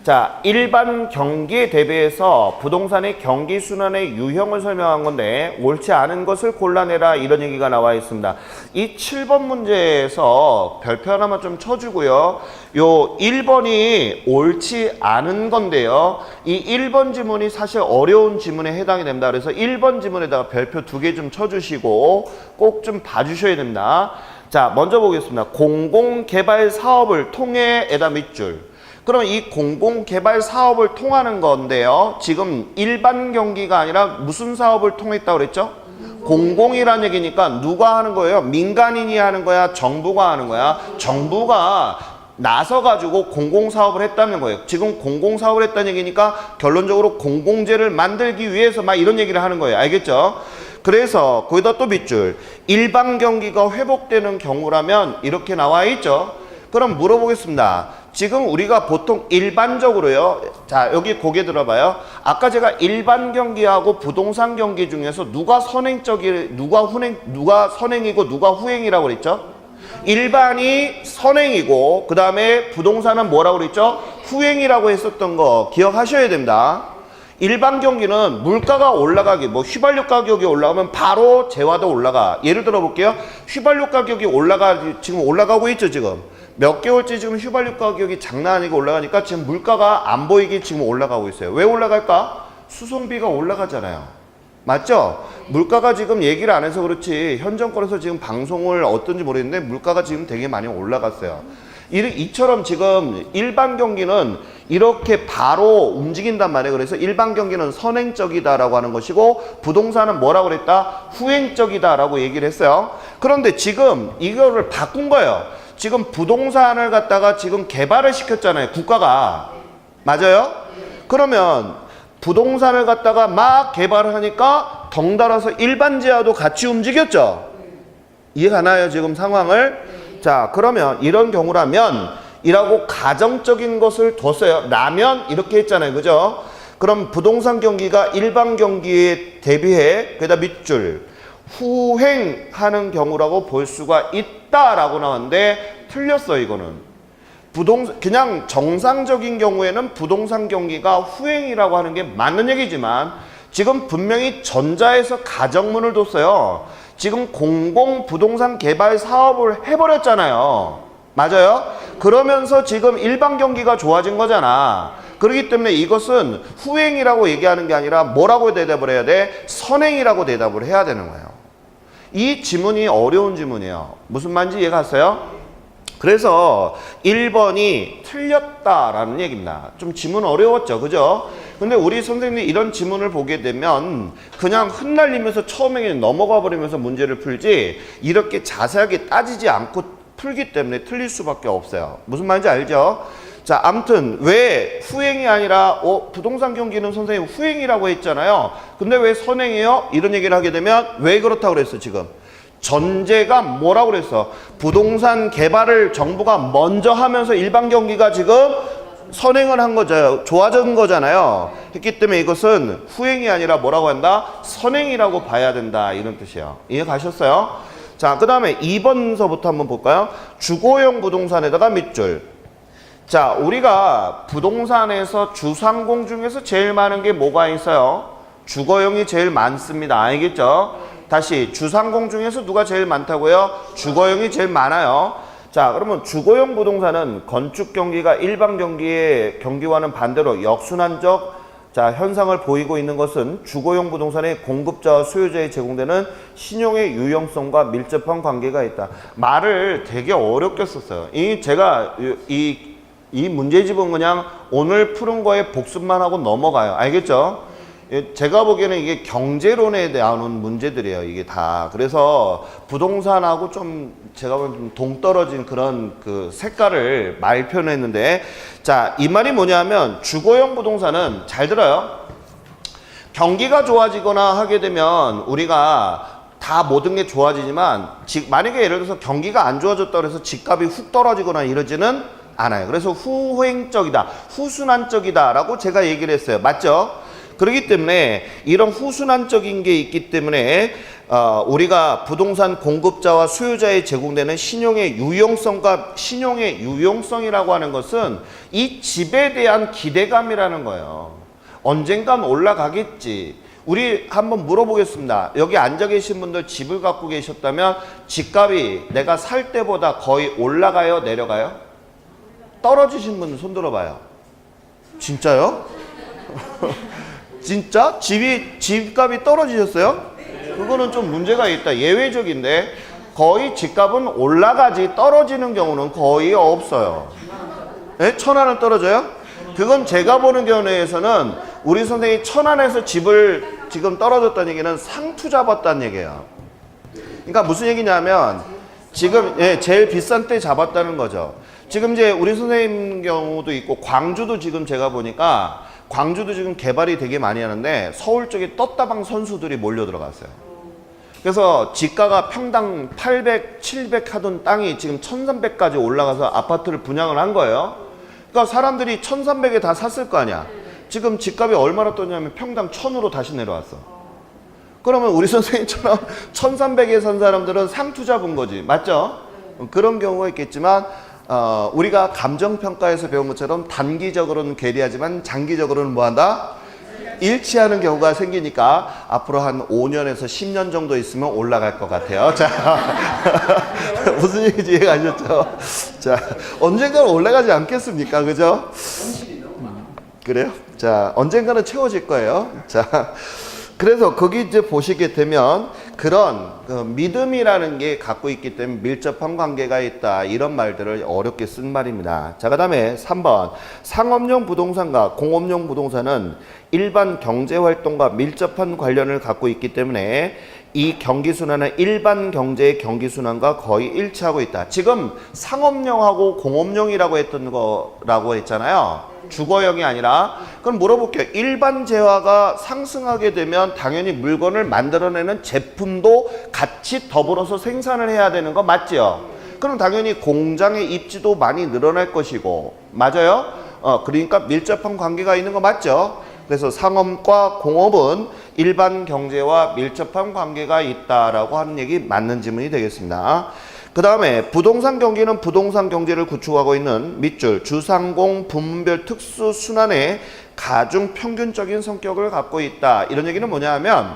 자, 일반 경기에 대비해서 부동산의 경기 순환의 유형을 설명한 건데 옳지 않은 것을 골라내라 이런 얘기가 나와 있습니다. 이 7번 문제에서 별표 하나만 좀 쳐주고요. 요 1번이 옳지 않은 건데요. 이 1번 지문이 사실 어려운 지문에 해당이 됩니다. 그래서 1번 지문에다가 별표 2개 좀 쳐주시고 꼭 좀 봐주셔야 됩니다. 자, 먼저 보겠습니다. 공공개발 사업을 통해 에다 밑줄. 그럼 이 공공개발 사업을 통하는 건데요. 지금 일반 경기가 아니라 무슨 사업을 통했다고 그랬죠? 공공이라는 얘기니까 누가 하는 거예요? 민간인이 하는 거야? 정부가 하는 거야? 정부가 나서가지고 공공사업을 했다는 거예요. 지금 공공사업을 했다는 얘기니까 결론적으로 공공재를 만들기 위해서 막 이런 얘기를 하는 거예요. 알겠죠? 그래서 거기다 또 밑줄. 일반 경기가 회복되는 경우라면 이렇게 나와 있죠. 그럼 물어보겠습니다. 지금 우리가 보통 일반적으로요. 자, 여기 고개 들어봐요. 아까 제가 일반 경기하고 부동산 경기 중에서 누가 선행이고 누가 후행이라고 그랬죠? 일반이 선행이고 그 다음에 부동산은 뭐라고 그랬죠? 후행이라고 했었던 거 기억하셔야 됩니다. 일반 경기는 물가가 올라가기, 뭐 휘발유 가격이 올라가면 바로 재화도 올라가. 예를 들어 볼게요. 휘발유 가격이 지금 올라가고 있죠, 지금. 몇 개월째 지금 휘발유 가격이 장난 아니게 올라가니까 지금 물가가 안 보이게 지금 올라가고 있어요. 왜 올라갈까? 수송비가 올라가잖아요. 맞죠? 물가가 지금 얘기를 안 해서 그렇지 현 정권에서 지금 방송을 어떤지 모르겠는데 물가가 지금 되게 많이 올라갔어요. 이처럼 지금 일반 경기는 이렇게 바로 움직인단 말이에요. 그래서 일반 경기는 선행적이다라고 하는 것이고 부동산은 뭐라고 그랬다? 후행적이다라고 얘기를 했어요. 그런데 지금 이거를 바꾼 거예요. 지금 부동산을 갖다가 지금 개발을 시켰잖아요. 국가가. 맞아요? 그러면 부동산을 갖다가 막 개발을 하니까 덩달아서 일반지하도 같이 움직였죠. 이해가나요? 지금 상황을? 자, 그러면 이런 경우라면 이라고 가정적인 것을 뒀어요. 라면 이렇게 했잖아요. 그죠? 그럼 부동산 경기가 일반 경기에 대비해 그다 밑줄 후행하는 경우라고 볼 수가 있다라고 나왔는데 틀렸어. 이거는 그냥 정상적인 경우에는 부동산 경기가 후행이라고 하는 게 맞는 얘기지만 지금 분명히 전자에서 가정문을 뒀어요. 지금 공공 부동산 개발 사업을 해버렸잖아요. 맞아요? 그러면서 지금 일반 경기가 좋아진 거잖아. 그렇기 때문에 이것은 후행이라고 얘기하는 게 아니라 뭐라고 대답을 해야 돼? 선행이라고 대답을 해야 되는 거예요. 이 지문이 어려운 지문이에요. 무슨 말인지 이해갔어요? 그래서 1번이 틀렸다라는 얘기입니다. 좀 지문 어려웠죠. 그죠? 근데 우리 선생님이 이런 지문을 보게 되면 그냥 흩날리면서 처음에 넘어가 버리면서 문제를 풀지 이렇게 자세하게 따지지 않고 풀기 때문에 틀릴 수밖에 없어요. 무슨 말인지 알죠? 자, 아무튼 왜 후행이 아니라 부동산 경기는 선생님 후행이라고 했잖아요. 근데 왜 선행이에요? 이런 얘기를 하게 되면 왜 그렇다고 그랬어 지금? 전제가 뭐라고 그랬어? 부동산 개발을 정부가 먼저 하면서 일반 경기가 지금 선행을 한 거죠. 좋아진 거잖아요. 했기 때문에 이것은 후행이 아니라 뭐라고 한다? 선행이라고 봐야 된다. 이런 뜻이에요. 이해 가셨어요? 자, 그 다음에 2번서부터 한번 볼까요? 주거용 부동산에다가 밑줄. 자, 우리가 부동산에서 주상공 중에서 제일 많은 게 뭐가 있어요? 주거용이 제일 많습니다. 알겠죠? 다시 주상공 중에서 누가 제일 많다고요? 주거용이 제일 많아요. 자, 그러면 주거용 부동산은 건축 경기가 일반 경기의 경기와는 반대로 역순환적 현상을 보이고 있는 것은 주거용 부동산의 공급자와 수요자에 제공되는 신용의 유용성과 밀접한 관계가 있다. 말을 되게 어렵게 썼어요. 제가 이 문제집은 그냥 오늘 푸른 거에 복습만 하고 넘어가요. 알겠죠? 제가 보기에는 이게 경제론에 대한 문제들이에요. 이게 다. 그래서 부동산하고 좀 제가 보기엔 좀 동떨어진 그런 그 색깔을 말 표현했는데, 자, 이 말이 뭐냐면 주거용 부동산은 잘 들어요. 경기가 좋아지거나 하게 되면 우리가 다 모든 게 좋아지지만 만약에 예를 들어서 경기가 안 좋아졌다고 해서 집값이 훅 떨어지거나 이러지는 않아요. 그래서 후행적이다, 후순환적이다 라고 제가 얘기를 했어요. 맞죠? 그렇기 때문에 이런 후순환적인 게 있기 때문에 우리가 부동산 공급자와 수요자에 제공되는 신용의 유용성과 신용의 유용성이라고 하는 것은 이 집에 대한 기대감이라는 거예요. 언젠간 올라가겠지. 우리 한번 물어보겠습니다. 여기 앉아 계신 분들 집을 갖고 계셨다면 집값이 내가 살 때보다 거의 올라가요? 내려가요? 떨어지신 분들 손 들어봐요. 진짜요? 진짜? 집값이 떨어지셨어요? 그거는 좀 문제가 있다. 예외적인데 거의 집값은 올라가지 떨어지는 경우는 거의 없어요. 네? 천안은 떨어져요? 그건 제가 보는 견해에서는 우리 선생님이 천안에서 집을 지금 떨어졌다는 얘기는 상투 잡았다는 얘기예요. 그러니까 무슨 얘기냐면 지금 제일 비싼 때 잡았다는 거죠. 지금 이제 우리 선생님 경우도 있고 광주도 지금 제가 보니까 광주도 지금 개발이 되게 많이 하는데 서울 쪽에 떴다방 선수들이 몰려 들어갔어요. 그래서 지가가 평당 800, 700 하던 땅이 지금 1300까지 올라가서 아파트를 분양을 한 거예요. 그러니까 사람들이 1300에 다 샀을 거 아니야. 지금 집값이 얼마나 떴냐면 평당 1000으로 다시 내려왔어. 그러면 우리 선생님처럼 1300에 산 사람들은 상투 잡은 거지. 맞죠? 그런 경우가 있겠지만 우리가 감정평가에서 배운 것처럼 단기적으로는 괴리하지만 장기적으로는 뭐한다? 일치하는 경우가 생기니까 앞으로 한 5년에서 10년 정도 있으면 올라갈 것 같아요. 자, 무슨 얘기인지 이해가셨죠? 자, 언젠가는 올라가지 않겠습니까? 그죠? 그래요? 자, 언젠가는 채워질 거예요. 자, 그래서 거기 이제 보시게 되면 그런 믿음이라는 게 갖고 있기 때문에 밀접한 관계가 있다. 이런 말들을 어렵게 쓴 말입니다. 자, 그 다음에 3번. 상업용 부동산과 공업용 부동산은 일반 경제활동과 밀접한 관련을 갖고 있기 때문에 이 경기순환은 일반 경제의 경기순환과 거의 일치하고 있다. 지금 상업용하고 공업용이라고 했던 거라고 했잖아요. 주거용이 아니라. 그럼 물어볼게요. 일반 재화가 상승하게 되면 당연히 물건을 만들어내는 제품도 같이 더불어서 생산을 해야 되는 거 맞죠? 그럼 당연히 공장의 입지도 많이 늘어날 것이고, 맞아요? 그러니까 밀접한 관계가 있는 거 맞죠? 그래서 상업과 공업은 일반 경제와 밀접한 관계가 있다라고 하는 얘기 맞는 질문이 되겠습니다. 그 다음에 부동산 경기는 부동산 경제를 구축하고 있는 밑줄 주상공 부문별 특수 순환의 가중 평균적인 성격을 갖고 있다. 이런 얘기는 뭐냐 하면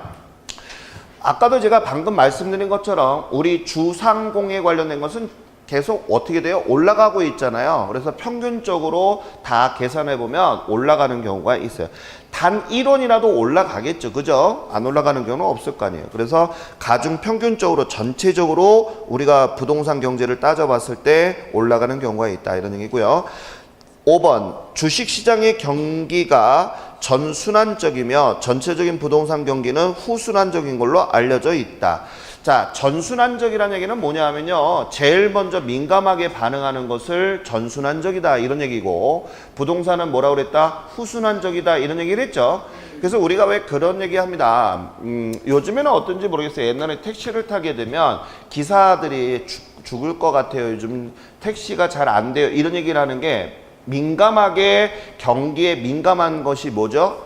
아까도 제가 방금 말씀드린 것처럼 우리 주상공에 관련된 것은 계속 어떻게 돼요? 올라가고 있잖아요. 그래서 평균적으로 다 계산해 보면 올라가는 경우가 있어요. 단 1원이라도 올라가겠죠. 그죠? 안 올라가는 경우는 없을 거 아니에요. 그래서 가중 평균적으로 전체적으로 우리가 부동산 경제를 따져봤을 때 올라가는 경우가 있다. 이런 얘기고요. 5번 주식시장의 경기가 전순환적이며 전체적인 부동산 경기는 후순환적인 걸로 알려져 있다. 자, 전순환적이라는 얘기는 뭐냐 하면요. 제일 먼저 민감하게 반응하는 것을 전순환적이다 이런 얘기고 부동산은 뭐라고 그랬다? 후순환적이다 이런 얘기를 했죠. 그래서 우리가 왜 그런 얘기 합니다. 요즘에는 어떤지 모르겠어요. 옛날에 택시를 타게 되면 기사들이 죽을 것 같아요. 요즘 택시가 잘 안 돼요. 이런 얘기를 하는 게 민감하게 경기에 민감한 것이 뭐죠?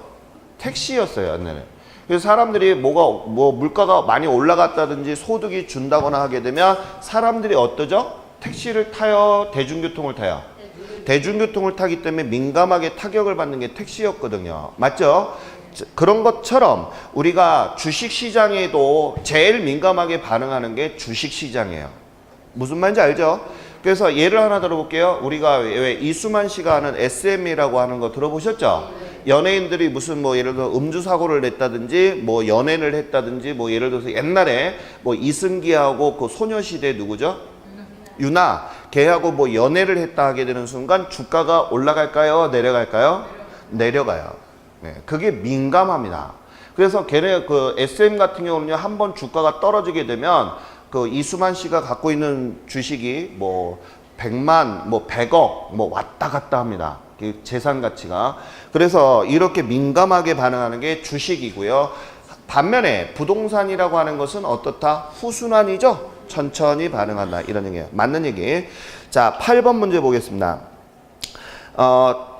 택시였어요. 옛날에. 그래서 사람들이 물가가 많이 올라갔다든지 소득이 준다거나 하게 되면 사람들이 어떠죠? 택시를 타요? 대중교통을 타요? 대중교통을 타기 때문에 민감하게 타격을 받는 게 택시였거든요. 맞죠? 그런 것처럼 우리가 주식시장에도 제일 민감하게 반응하는 게 주식시장이에요. 무슨 말인지 알죠? 그래서 예를 하나 들어볼게요. 우리가 왜 이수만 씨가 하는 SM이라고 하는 거 들어보셨죠? 연예인들이 무슨 예를 들어 음주 사고를 냈다든지 연애를 했다든지 예를 들어서 옛날에 이승기하고 그 소녀시대 누구죠? 유나 걔하고 연애를 했다 하게 되는 순간 주가가 올라갈까요? 내려갈까요? 내려가요. 네, 그게 민감합니다. 그래서 걔네 그 SM 같은 경우는요, 한번 주가가 떨어지게 되면 그 이수만 씨가 갖고 있는 주식이 100만, 뭐 100억, 뭐 왔다 갔다 합니다. 재산 가치가. 그래서 이렇게 민감하게 반응하는 게 주식이고요. 반면에 부동산이라고 하는 것은 어떻다? 후순환이죠. 천천히 반응한다. 이런 얘기예요. 맞는 얘기. 자, 8번 문제 보겠습니다.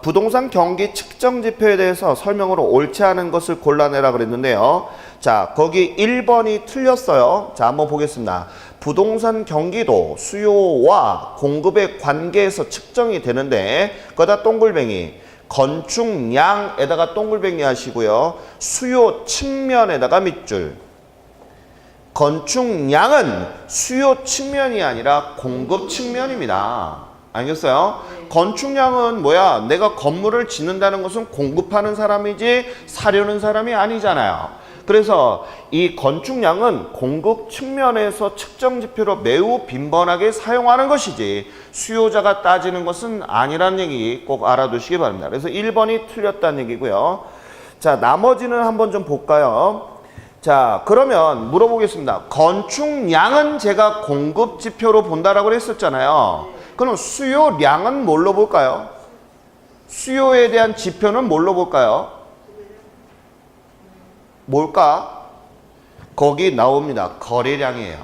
부동산 경기 측정 지표에 대해서 설명으로 옳지 않은 것을 골라내라 그랬는데요. 자, 거기 1번이 틀렸어요. 자, 한번 보겠습니다. 부동산 경기도 수요와 공급의 관계에서 측정이 되는데 거기다 동글뱅이 건축량에다가 동글뱅이 하시고요. 수요 측면에다가 밑줄. 건축량은 수요 측면이 아니라 공급 측면입니다. 알겠어요? 건축량은 뭐야? 내가 건물을 짓는다는 것은 공급하는 사람이지 사려는 사람이 아니잖아요. 그래서 이 건축량은 공급 측면에서 측정 지표로 매우 빈번하게 사용하는 것이지 수요자가 따지는 것은 아니라는 얘기 꼭 알아두시기 바랍니다. 그래서 1번이 틀렸다는 얘기고요. 자, 나머지는 한번 좀 볼까요? 자, 그러면 물어보겠습니다. 건축량은 제가 공급 지표로 본다라고 했었잖아요. 그럼 수요량은 뭘로 볼까요? 수요에 대한 지표는 뭘로 볼까요? 뭘까? 거기 나옵니다. 거래량이에요.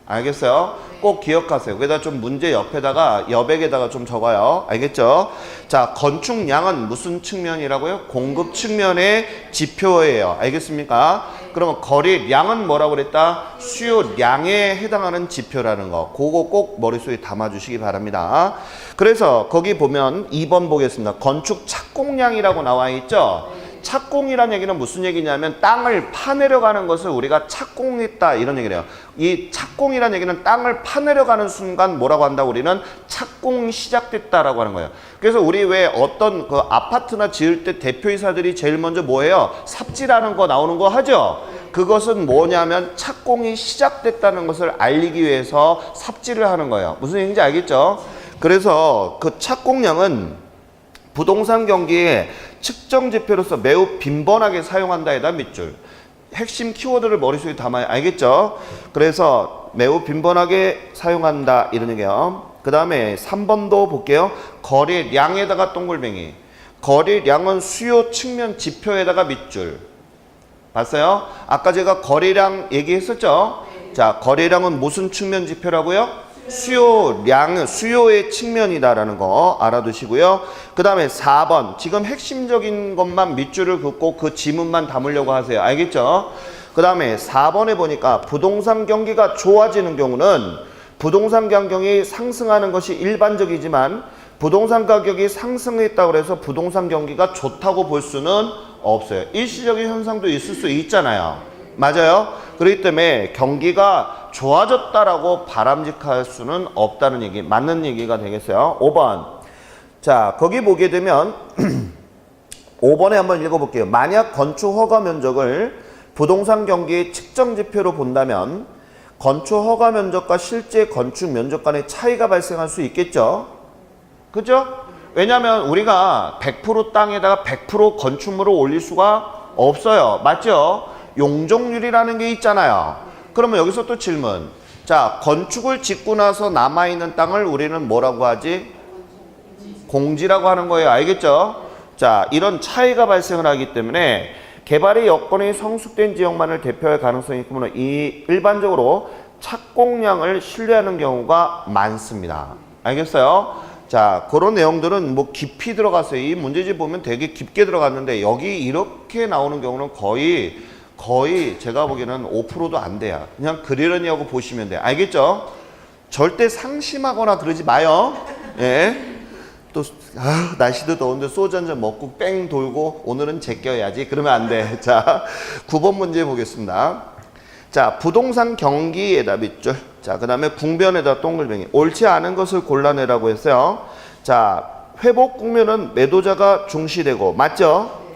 알겠어요? 꼭 기억하세요. 그래다 좀 문제 옆에다가 여백에다가 좀 적어요. 알겠죠? 자, 건축량은 무슨 측면이라고요? 공급 측면의 지표예요. 알겠습니까? 그러면 거래량은 뭐라고 그랬다? 수요량에 해당하는 지표라는 거. 그거 꼭 머릿속에 담아주시기 바랍니다. 그래서 거기 보면 2번 보겠습니다. 건축 착공량이라고 나와 있죠? 착공이란 얘기는 무슨 얘기냐면 땅을 파내려가는 것을 우리가 착공했다 이런 얘기를 해요. 이 착공이란 얘기는 땅을 파내려가는 순간 뭐라고 한다고 우리는 착공이 시작됐다라고 하는 거예요. 그래서 우리 왜 어떤 그 아파트나 지을 때 대표이사들이 제일 먼저 뭐예요? 삽질하는 거 나오는 거 하죠? 그것은 뭐냐면 착공이 시작됐다는 것을 알리기 위해서 삽질을 하는 거예요. 무슨 얘기인지 알겠죠? 그래서 그 착공량은 부동산 경기에 측정 지표로서 매우 빈번하게 사용한다에다 밑줄. 핵심 키워드를 머릿속에 담아야 알겠죠? 그래서 매우 빈번하게 사용한다 이런 얘기예요. 그 다음에 3번도 볼게요. 거래량에다가 동글뱅이. 거래량은 수요 측면 지표에다가 밑줄. 봤어요? 아까 제가 거래량 얘기했었죠? 자, 거래량은 무슨 측면 지표라고요? 수요량, 수요의 측면이다라는 거 알아두시고요. 그 다음에 4번. 지금 핵심적인 것만 밑줄을 긋고 그 지문만 담으려고 하세요. 알겠죠? 그 다음에 4번에 보니까 부동산 경기가 좋아지는 경우는 부동산 가격이 상승하는 것이 일반적이지만 부동산 가격이 상승했다고 해서 부동산 경기가 좋다고 볼 수는 없어요. 일시적인 현상도 있을 수 있잖아요. 맞아요? 그렇기 때문에 경기가 좋아졌다라고 바람직할 수는 없다는 얘기, 맞는 얘기가 되겠어요. 5번. 자, 거기 보게 되면 5번에 한번 읽어볼게요. 만약 건축 허가 면적을 부동산 경기의 측정 지표로 본다면 건축 허가 면적과 실제 건축 면적 간의 차이가 발생할 수 있겠죠? 그죠? 왜냐하면 우리가 100% 땅에다가 100% 건축물을 올릴 수가 없어요. 맞죠? 용적률이라는 게 있잖아요. 그러면 여기서 또 질문. 자, 건축을 짓고 나서 남아있는 땅을 우리는 뭐라고 하지? 공지라고 하는 거예요. 알겠죠? 자, 이런 차이가 발생을 하기 때문에 개발의 여건이 성숙된 지역만을 대표할 가능성이 있으면 일반적으로 착공량을 신뢰하는 경우가 많습니다. 알겠어요? 자, 그런 내용들은 뭐 깊이 들어갔어요. 이 문제집 보면 되게 깊게 들어갔는데 여기 이렇게 나오는 경우는 거의 제가 보기에는 5%도 안 돼요. 그냥 그러려니 하고 보시면 돼요. 알겠죠? 절대 상심하거나 그러지 마요. 예. 또 날씨도 더운데 소주 한 잔 먹고 뺑 돌고 오늘은 제껴야지. 그러면 안 돼. 자, 9번 문제 보겠습니다. 자, 부동산 경기에다 밑줄. 자, 그 다음에 궁변에다 동글뱅이. 옳지 않은 것을 골라내라고 했어요. 자, 회복 국면은 매도자가 중시되고, 맞죠?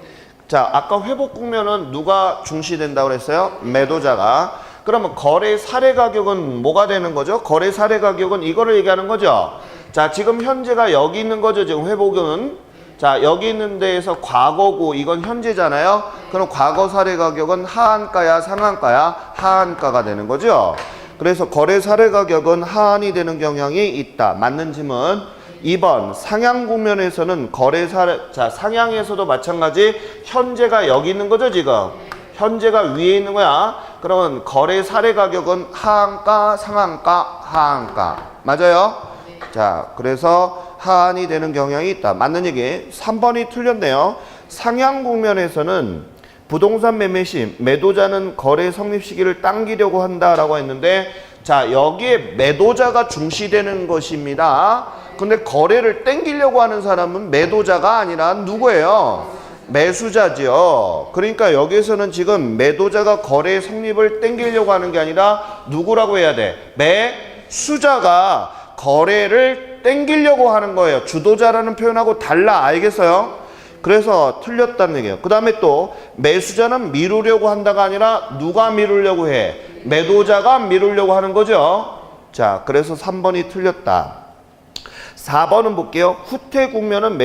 자, 아까 회복 국면은 누가 중시된다고 그랬어요? 매도자가. 그러면 거래 사례 가격은 뭐가 되는 거죠? 거래 사례 가격은 이거를 얘기하는 거죠. 자, 지금 현재가 여기 있는 거죠. 지금 회복은. 자, 여기 있는 데에서 과거고 이건 현재잖아요. 그럼 과거 사례 가격은 하한가야 상한가야? 하한가가 되는 거죠. 그래서 거래 사례 가격은 하한이 되는 경향이 있다. 맞는 질문. 2번 상향 국면에서는 거래 사례, 자 상향에서도 마찬가지 현재가 여기 있는 거죠 지금. 현재가 위에 있는 거야. 그러면 거래 사례 가격은 하한가, 상한가, 하한가. 맞아요? 자, 그래서 하한이 되는 경향이 있다. 맞는 얘기. 3번이 틀렸네요. 상향 국면에서는 부동산 매매 시 매도자는 거래 성립 시기를 당기려고 한다라고 했는데, 자, 여기에 매도자가 중시되는 것입니다. 근데 거래를 땡기려고 하는 사람은 매도자가 아니라 누구예요? 매수자지요. 그러니까 여기서는 지금 매도자가 거래 성립을 땡기려고 하는 게 아니라 누구라고 해야 돼? 매수자가 거래를 땡기려고 하는 거예요. 주도자라는 표현하고 달라. 알겠어요? 그래서 틀렸다는 얘기예요. 그 다음에 또 매수자는 미루려고 한다가 아니라 누가 미루려고 해? 매도자가 미루려고 하는 거죠. 자, 그래서 3번이 틀렸다. 4번은 볼게요. 후퇴 국면은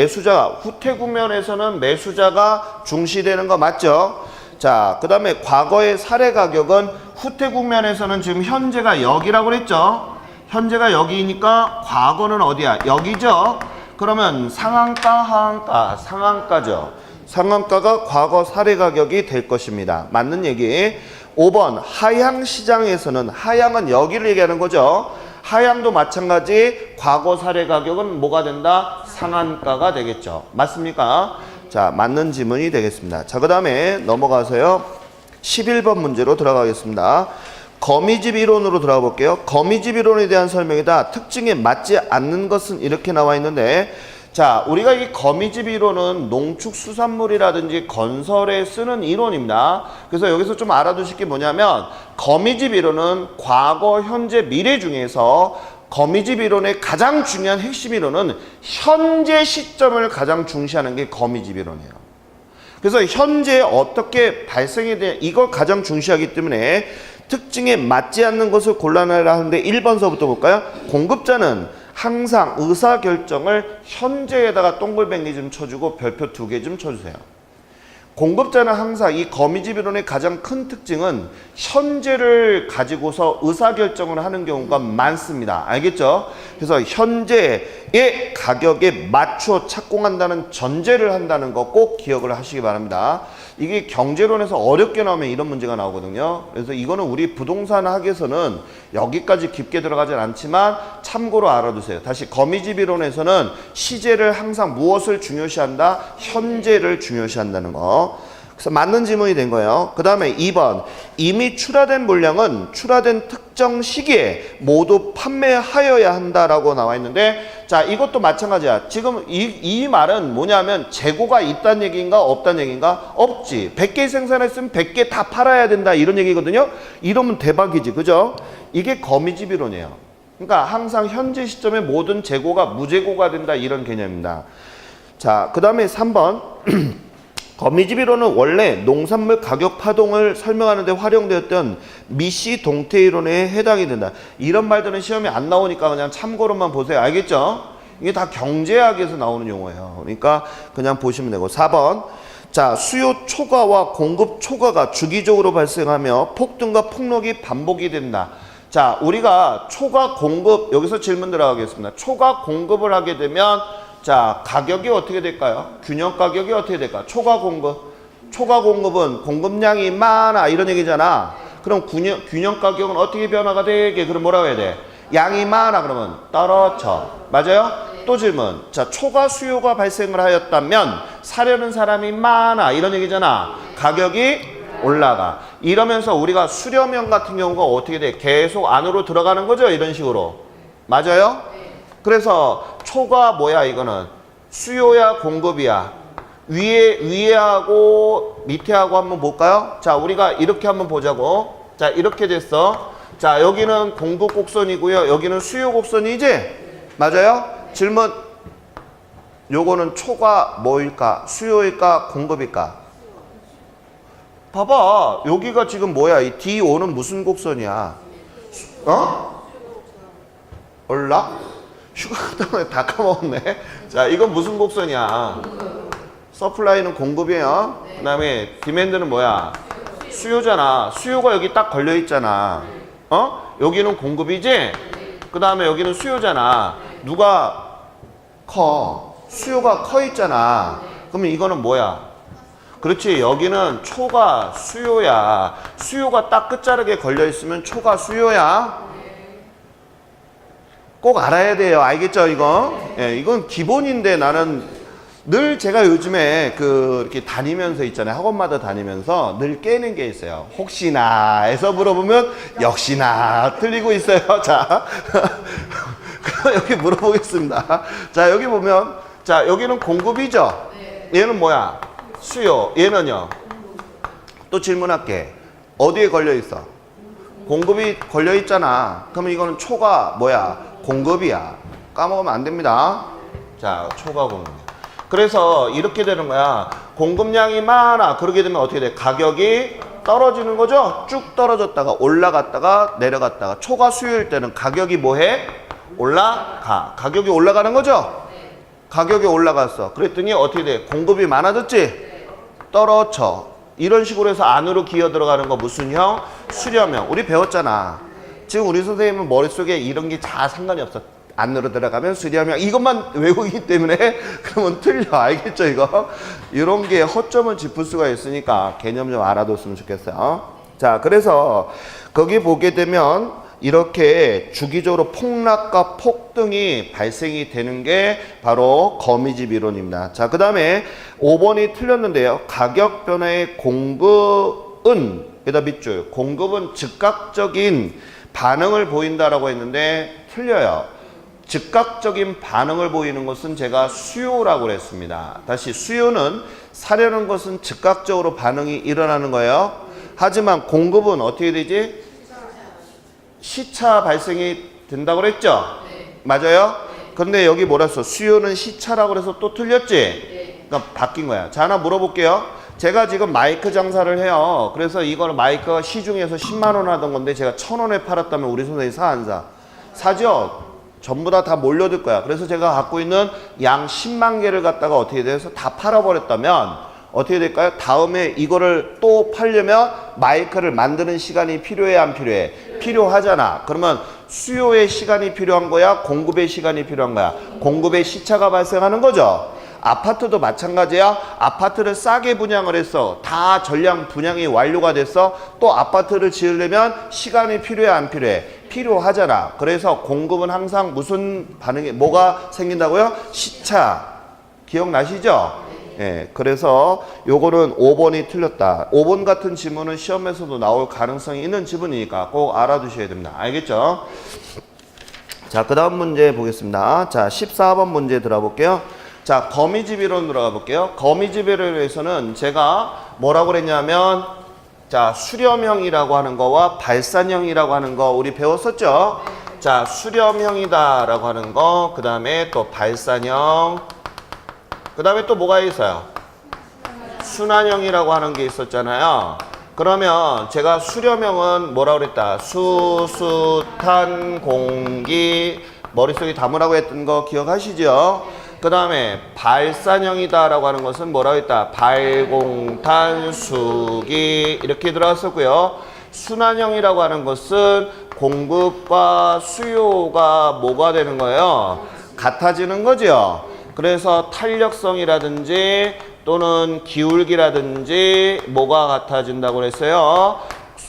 후퇴 국면에서는 매수자가 중시되는 거 맞죠? 자, 그 다음에 과거의 사례 가격은 후퇴 국면에서는 지금 현재가 여기라고 그랬죠? 현재가 여기니까 과거는 어디야? 여기죠? 그러면 상한가, 하한가, 상한가죠. 상한가가 과거 사례 가격이 될 것입니다. 맞는 얘기. 5번 하향 시장에서는, 하향은 여기를 얘기하는 거죠. 하향도 마찬가지 과거 사례 가격은 뭐가 된다? 상한가가 되겠죠. 맞습니까? 자, 맞는 지문이 되겠습니다. 자, 그 다음에 넘어가서요. 11번 문제로 들어가겠습니다. 거미집 이론으로 들어가 볼게요. 거미집 이론에 대한 설명이다. 특징에 맞지 않는 것은 이렇게 나와 있는데, 자, 우리가 이 거미집 이론은 농축수산물이라든지 건설에 쓰는 이론입니다. 그래서 여기서 좀 알아두실 게 뭐냐면, 거미집 이론은 과거, 현재, 미래 중에서 거미집 이론의 가장 중요한 핵심 이론은 현재 시점을 가장 중시하는 게 거미집 이론이에요. 그래서 현재 어떻게 발생에 대해 이걸 가장 중시하기 때문에 특징에 맞지 않는 것을 골라내라 하는데 1번서부터 볼까요? 공급자는 항상 의사결정을 현재에다가 동글뱅이 좀 쳐주고 별표 2개 좀 쳐주세요. 공급자는 항상 이 거미집 이론의 가장 큰 특징은 현재를 가지고서 의사결정을 하는 경우가 많습니다. 알겠죠? 그래서 현재의 가격에 맞춰 착공한다는 전제를 한다는 거 꼭 기억을 하시기 바랍니다. 이게 경제론에서 어렵게 나오면 이런 문제가 나오거든요. 그래서 이거는 우리 부동산 학에서는 여기까지 깊게 들어가진 않지만 참고로 알아두세요. 다시 거미집 이론에서는 시제를 항상 무엇을 중요시한다? 현재를 중요시한다는 거. 그래서 맞는 지문이 된 거예요. 그 다음에 2번 이미 출하된 물량은 출하된 특정 시기에 모두 판매하여야 한다라고 나와 있는데, 자, 이것도 마찬가지야. 지금 이 말은 뭐냐면 재고가 있다는 얘기인가 없다는 얘기인가? 없지. 100개 생산했으면 100개 다 팔아야 된다 이런 얘기거든요. 이러면 대박이지. 그죠? 이게 거미집 이론이에요. 그러니까 항상 현재 시점에 모든 재고가 무재고가 된다 이런 개념입니다. 자, 그 다음에 3번 거미집 이론은 원래 농산물 가격 파동을 설명하는 데 활용되었던 미시 동태 이론에 해당이 된다. 이런 말들은 시험에 안 나오니까 그냥 참고로만 보세요. 알겠죠? 이게 다 경제학에서 나오는 용어예요. 그러니까 그냥 보시면 되고. 4번 자, 수요 초과와 공급 초과가 주기적으로 발생하며 폭등과 폭락이 반복이 된다. 자, 우리가 초과 공급, 여기서 질문 들어가겠습니다. 초과 공급을 하게 되면 자, 가격이 어떻게 될까요? 균형 가격이 어떻게 될까요? 초과 공급. 초과 공급은 공급량이 많아 이런 얘기잖아. 그럼 균형 가격은 어떻게 변화가 되게? 그럼 뭐라고 해야 돼? 양이 많아 그러면 떨어져. 맞아요? 또 질문. 자, 초과 수요가 발생을 하였다면 사려는 사람이 많아 이런 얘기잖아. 가격이 올라가. 이러면서 우리가 수렴형 같은 경우가 어떻게 돼? 계속 안으로 들어가는 거죠. 이런 식으로. 맞아요? 그래서 초가 뭐야 이거는? 수요야 공급이야? 위에하고 밑에하고 한번 볼까요? 자, 우리가 이렇게 한번 보자고. 자, 이렇게 됐어. 자, 여기는 공급 곡선이고요. 여기는 수요 곡선이지? 맞아요? 질문. 요거는 초가 뭐일까? 수요일까? 공급일까? 봐봐. 여기가 지금 뭐야? 이 D5는 무슨 곡선이야? 어? 올라? 휴가 때문에 다 까먹었네. 자, 이건 무슨 곡선이야? 서플라이는 공급이에요. 그 다음에 디맨드는 뭐야? 수요잖아. 수요가 여기 딱 걸려 있잖아. 여기는 공급이지? 그 다음에 여기는 수요잖아. 누가 커? 수요가 커 있잖아. 그러면 이거는 뭐야? 그렇지. 여기는 초가 수요야. 수요가 딱 끝자락에 걸려 있으면 초가 수요야. 꼭 알아야 돼요. 알겠죠, 이거? 예, 이건 기본인데 나는 늘 제가 요즘에 이렇게 다니면서 있잖아요. 학원마다 다니면서 늘 깨는 게 있어요. 혹시나 해서 물어보면 역시나 틀리고 있어요. 자, 여기 물어보겠습니다. 자, 여기 보면, 자, 여기는 공급이죠? 얘는 뭐야? 수요. 얘는요? 또 질문할게. 어디에 걸려 있어? 공급이 걸려 있잖아. 그러면 이거는 초가 뭐야? 공급이야. 까먹으면 안 됩니다. 자, 초과 공급. 그래서 이렇게 되는 거야. 공급량이 많아. 그러게 되면 어떻게 돼? 가격이 떨어지는 거죠? 쭉 떨어졌다가 올라갔다가 내려갔다가. 초과 수요일 때는 가격이 뭐해? 올라가. 가격이 올라가는 거죠? 가격이 올라갔어. 그랬더니 어떻게 돼? 공급이 많아졌지? 떨어져. 이런 식으로 해서 안으로 기어 들어가는 거 무슨 형? 수렴형. 우리 배웠잖아. 지금 우리 선생님은 머릿속에 이런 게 다 상관이 없어. 안으로 들어가면 수렴형. 이것만 외우기 때문에 그러면 틀려. 알겠죠, 이거? 이런 게 허점을 짚을 수가 있으니까 개념 좀 알아뒀으면 좋겠어요. 자, 그래서 거기 보게 되면 이렇게 주기적으로 폭락과 폭등이 발생이 되는 게 바로 거미집 이론입니다. 자, 그 다음에 5번이 틀렸는데요. 가격 변화의 공급은, 여기다 밑줄, 공급은 즉각적인 반응을 보인다라고 했는데 틀려요. 즉각적인 반응을 보이는 것은 제가 수요라고 그랬습니다. 다시 수요는 사려는 것은 즉각적으로 반응이 일어나는 거예요. 하지만 공급은 어떻게 되지? 시차 발생이 된다고 그랬죠? 맞아요? 근데 여기 뭐라 써? 수요는 시차라고 그래서 또 틀렸지? 그러니까 바뀐 거야. 자, 하나 물어볼게요. 제가 지금 마이크 장사를 해요. 그래서 이거는 마이크가 시중에서 10만 원 하던 건데 제가 1,000원에 팔았다면 우리 선생님 사 안 사? 사죠? 전부 다 몰려들 거야. 그래서 제가 갖고 있는 양 10만 개를 갖다가 어떻게 돼서 다 팔아버렸다면 어떻게 될까요? 다음에 이거를 또 팔려면 마이크를 만드는 시간이 필요해, 안 필요해? 필요하잖아. 그러면 수요의 시간이 필요한 거야? 공급의 시간이 필요한 거야? 공급의 시차가 발생하는 거죠. 아파트도 마찬가지야. 아파트를 싸게 분양을 했어. 다 전량 분양이 완료가 됐어. 또 아파트를 지으려면 시간이 필요해, 안 필요해? 필요하잖아. 그래서 공급은 항상 무슨 반응이, 뭐가 생긴다고요? 시차. 기억나시죠? 예, 그래서 요거는 5번이 틀렸다. 5번 같은 지문은 시험에서도 나올 가능성이 있는 지문이니까 꼭 알아두셔야 됩니다. 알겠죠? 자, 그 다음 문제 보겠습니다. 자, 14번 문제 들어볼게요. 자, 거미집 이론 들어가 볼게요. 거미집 이론에서는 제가 뭐라고 그랬냐면, 자, 수렴형이라고 하는 거와 발산형이라고 하는 거 우리 배웠었죠? 자, 수렴형이다라고 하는 거, 그 다음에 또 발산형, 그 다음에 또 뭐가 있어요? 순환형이라고 하는 게 있었잖아요. 그러면 제가 수렴형은 뭐라고 그랬다? 수탄, 공기, 머릿속에 담으라고 했던 거 기억하시죠? 그 다음에 발산형이다라고 하는 것은 뭐라고 했다? 발공탄, 수기 이렇게 들어갔었고요. 순환형이라고 하는 것은 공급과 수요가 뭐가 되는 거예요? 같아지는 거죠. 그래서 탄력성이라든지 또는 기울기라든지 뭐가 같아진다고 그랬어요?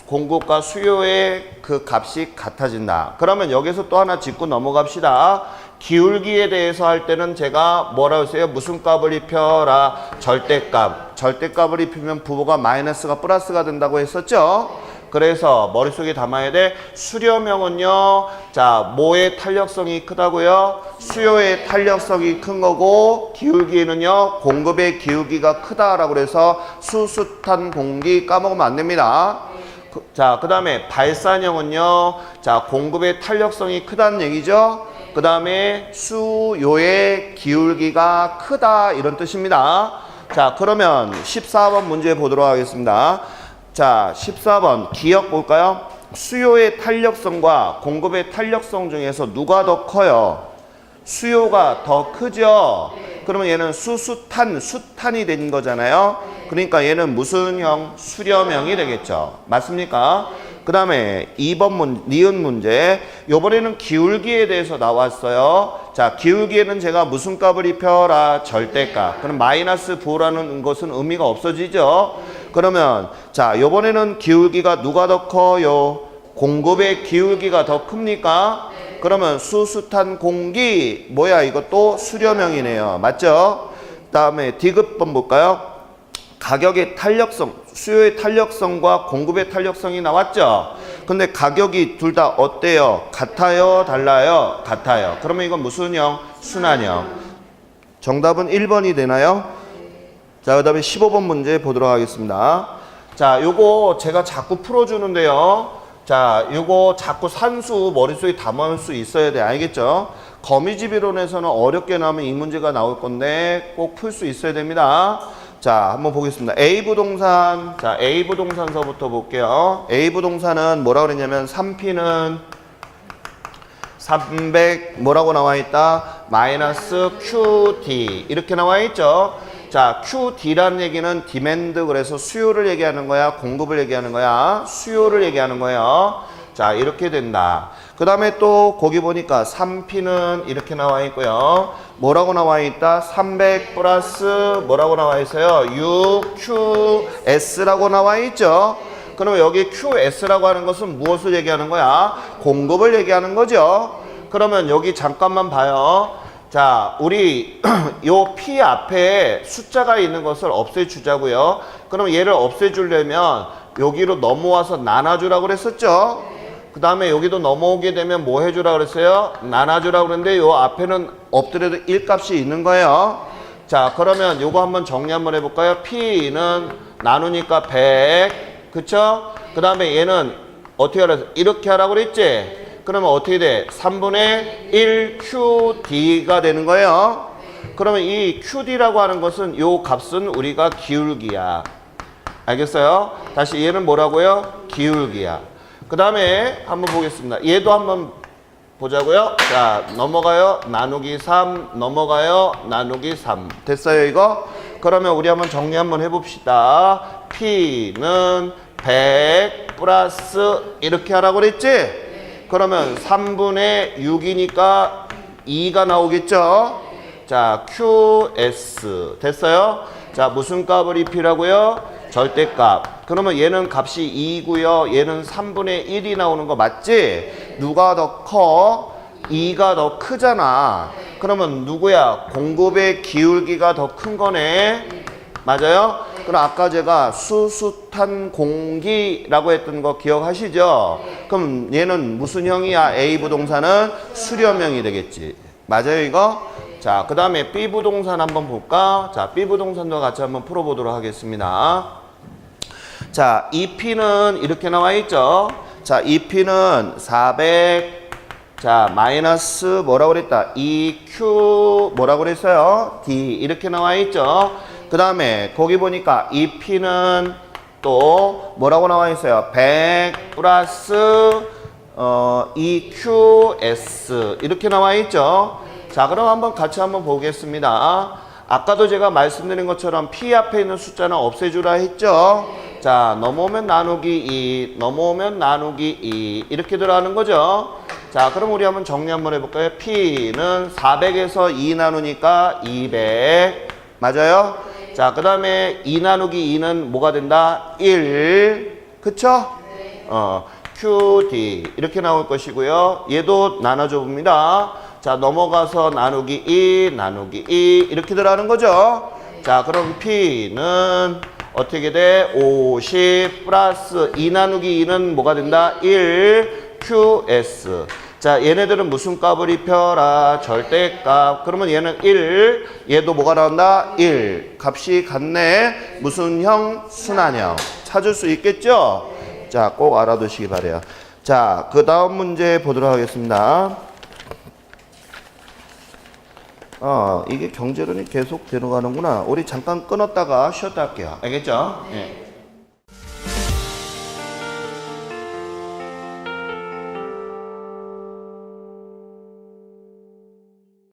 공급과 수요의 그 값이 같아진다. 그러면 여기서 또 하나 짚고 넘어갑시다. 기울기에 대해서 할 때는 제가 뭐라고 했어요? 무슨 값을 입혀라? 절대값. 절대값을 입히면 부호가 마이너스가 플러스가 된다고 했었죠? 그래서 머릿속에 담아야 돼. 수렴형은요. 자, 뭐의 탄력성이 크다고요? 수요의 탄력성이 큰 거고, 기울기는요. 공급의 기울기가 크다라고 그래서 수탄, 공기 까먹으면 안 됩니다. 자, 그 다음에 발산형은요. 자, 공급의 탄력성이 크다는 얘기죠. 그 다음에 수요의 기울기가 크다 이런 뜻입니다. 자, 그러면 14번 문제 보도록 하겠습니다. 자, 14번 기억 볼까요? 수요의 탄력성과 공급의 탄력성 중에서 누가 더 커요? 수요가 더 크죠? 그러면 얘는 수탄이 된 거잖아요. 그러니까 얘는 무슨 형? 수렴형이 되겠죠. 맞습니까? 그 다음에 2번 니은 문제. 요번에는 기울기에 대해서 나왔어요. 자, 기울기에는 제가 무슨 값을 입혀라? 절대값. 그럼 마이너스 부호라는 것은 의미가 없어지죠. 그러면 자, 요번에는 기울기가 누가 더 커요? 공급의 기울기가 더 큽니까? 그러면 수수탄 공기 뭐야? 이것도 수렴형이네요. 맞죠? 그 다음에 D급번 볼까요? 가격의 탄력성, 수요의 탄력성과 공급의 탄력성이 나왔죠? 근데 가격이 둘 다 어때요? 같아요? 달라요? 같아요. 그러면 이건 무슨 형? 순환형. 정답은 1번이 되나요? 자, 그 다음에 15번 문제 보도록 하겠습니다. 자, 요거 제가 자꾸 풀어주는데요. 자, 요거 자꾸 산수 머릿속에 담아올 수 있어야 돼. 알겠죠? 거미집이론에서는 어렵게 나오면 이 문제가 나올 건데 꼭 풀 수 있어야 됩니다. 자, 한번 보겠습니다. A 부동산. 자, A 부동산서부터 볼게요. A 부동산은 뭐라고 그랬냐면 3P는 300 뭐라고 나와 있다? 마이너스 QD 이렇게 나와 있죠. 자, QD라는 얘기는 디맨드, 그래서 수요를 얘기하는 거야? 공급을 얘기하는 거야? 수요를 얘기하는 거예요. 자, 이렇게 된다. 그 다음에 또 거기 보니까 3P는 이렇게 나와 있고요. 뭐라고 나와 있다? 300 플러스 뭐라고 나와 있어요? UQS라고 나와 있죠. 그러면 여기 QS라고 하는 것은 무엇을 얘기하는 거야? 공급을 얘기하는 거죠. 그러면 여기 잠깐만 봐요. 자, 우리 요 P 앞에 숫자가 있는 것을 없애주자고요. 그럼 얘를 없애주려면 여기로 넘어와서 나눠주라고 그랬었죠. 그 다음에 여기도 넘어오게 되면 뭐 해주라고 그랬어요? 나눠주라고 그랬는데 요 앞에는 없더라도 1값이 있는 거예요. 자, 그러면 요거 한번 정리 한번 해볼까요? P는 나누니까 100, 그쵸? 그 다음에 얘는 어떻게 하라? 이렇게 하라고 그랬지? 그러면 어떻게 돼? 3분의 1 QD가 되는 거예요. 그러면 이 QD라고 하는 것은 요 값은 우리가 기울기야. 알겠어요? 다시 얘는 뭐라고요? 기울기야. 그 다음에 한번 보겠습니다. 얘도 한번 보자고요. 자, 넘어가요. 나누기 3, 넘어가요. 나누기 3. 됐어요, 이거? 그러면 우리 한번 정리 한번 해봅시다. P는 100 플러스 이렇게 하라고 그랬지? 그러면 3분의 6이니까 2가 나오겠죠? 자, QS. 됐어요? 자, 무슨 값을 입히라고요? 절대값. 그러면 얘는 값이 2고요. 얘는 3분의 1이 나오는 거 맞지? 누가 더 커? 2가 더 크잖아. 그러면 누구야? 공급의 기울기가 더 큰 거네. 맞아요? 그럼 아까 제가 수수탄 공기라고 했던 거 기억하시죠? 그럼 얘는 무슨 형이야? A 부동산은 수렴형이 되겠지. 맞아요, 이거? 자, 그 다음에 B 부동산 한번 볼까? 자, B 부동산도 같이 한번 풀어보도록 하겠습니다. 자, EP는 이렇게 나와 있죠. 자, EP는 400, 자, 마이너스 뭐라고 그랬다? EQ 뭐라고 그랬어요? D 이렇게 나와 있죠. 그 다음에 거기 보니까 EP는 또 뭐라고 나와 있어요? 100 플러스 EQS 이렇게 나와 있죠. 자, 그럼 한번 같이 한번 보겠습니다. 아까도 제가 말씀드린 것처럼 P 앞에 있는 숫자는 없애주라 했죠. 자, 넘어오면 나누기 2, 넘어오면 나누기 2 이렇게 들어가는 거죠. 자, 그럼 우리 한번 정리 한번 해볼까요? P는 400에서 2 나누니까 200 맞아요? 자, 그 다음에 2 나누기 2는 뭐가 된다? 1 그쵸? QD 이렇게 나올 것이고요. 얘도 나눠줘 봅니다. 자, 넘어가서 나누기 2, 나누기 2 이렇게 들어가는 거죠. 자, 그럼 P는 어떻게 돼? 50 플러스 2 나누기 2는 뭐가 된다? 1 QS. 자, 얘네들은 무슨 값을 입혀라? 절대값. 그러면 얘는 1, 얘도 뭐가 나온다? 1. 값이 같네. 무슨 형? 순환형. 찾을 수 있겠죠? 자, 꼭 알아두시기 바래요. 자, 그 다음 문제 보도록 하겠습니다. 이게 경제론이 계속 들어가는구나. 우리 잠깐 끊었다가 쉬었다 할게요. 알겠죠? 네.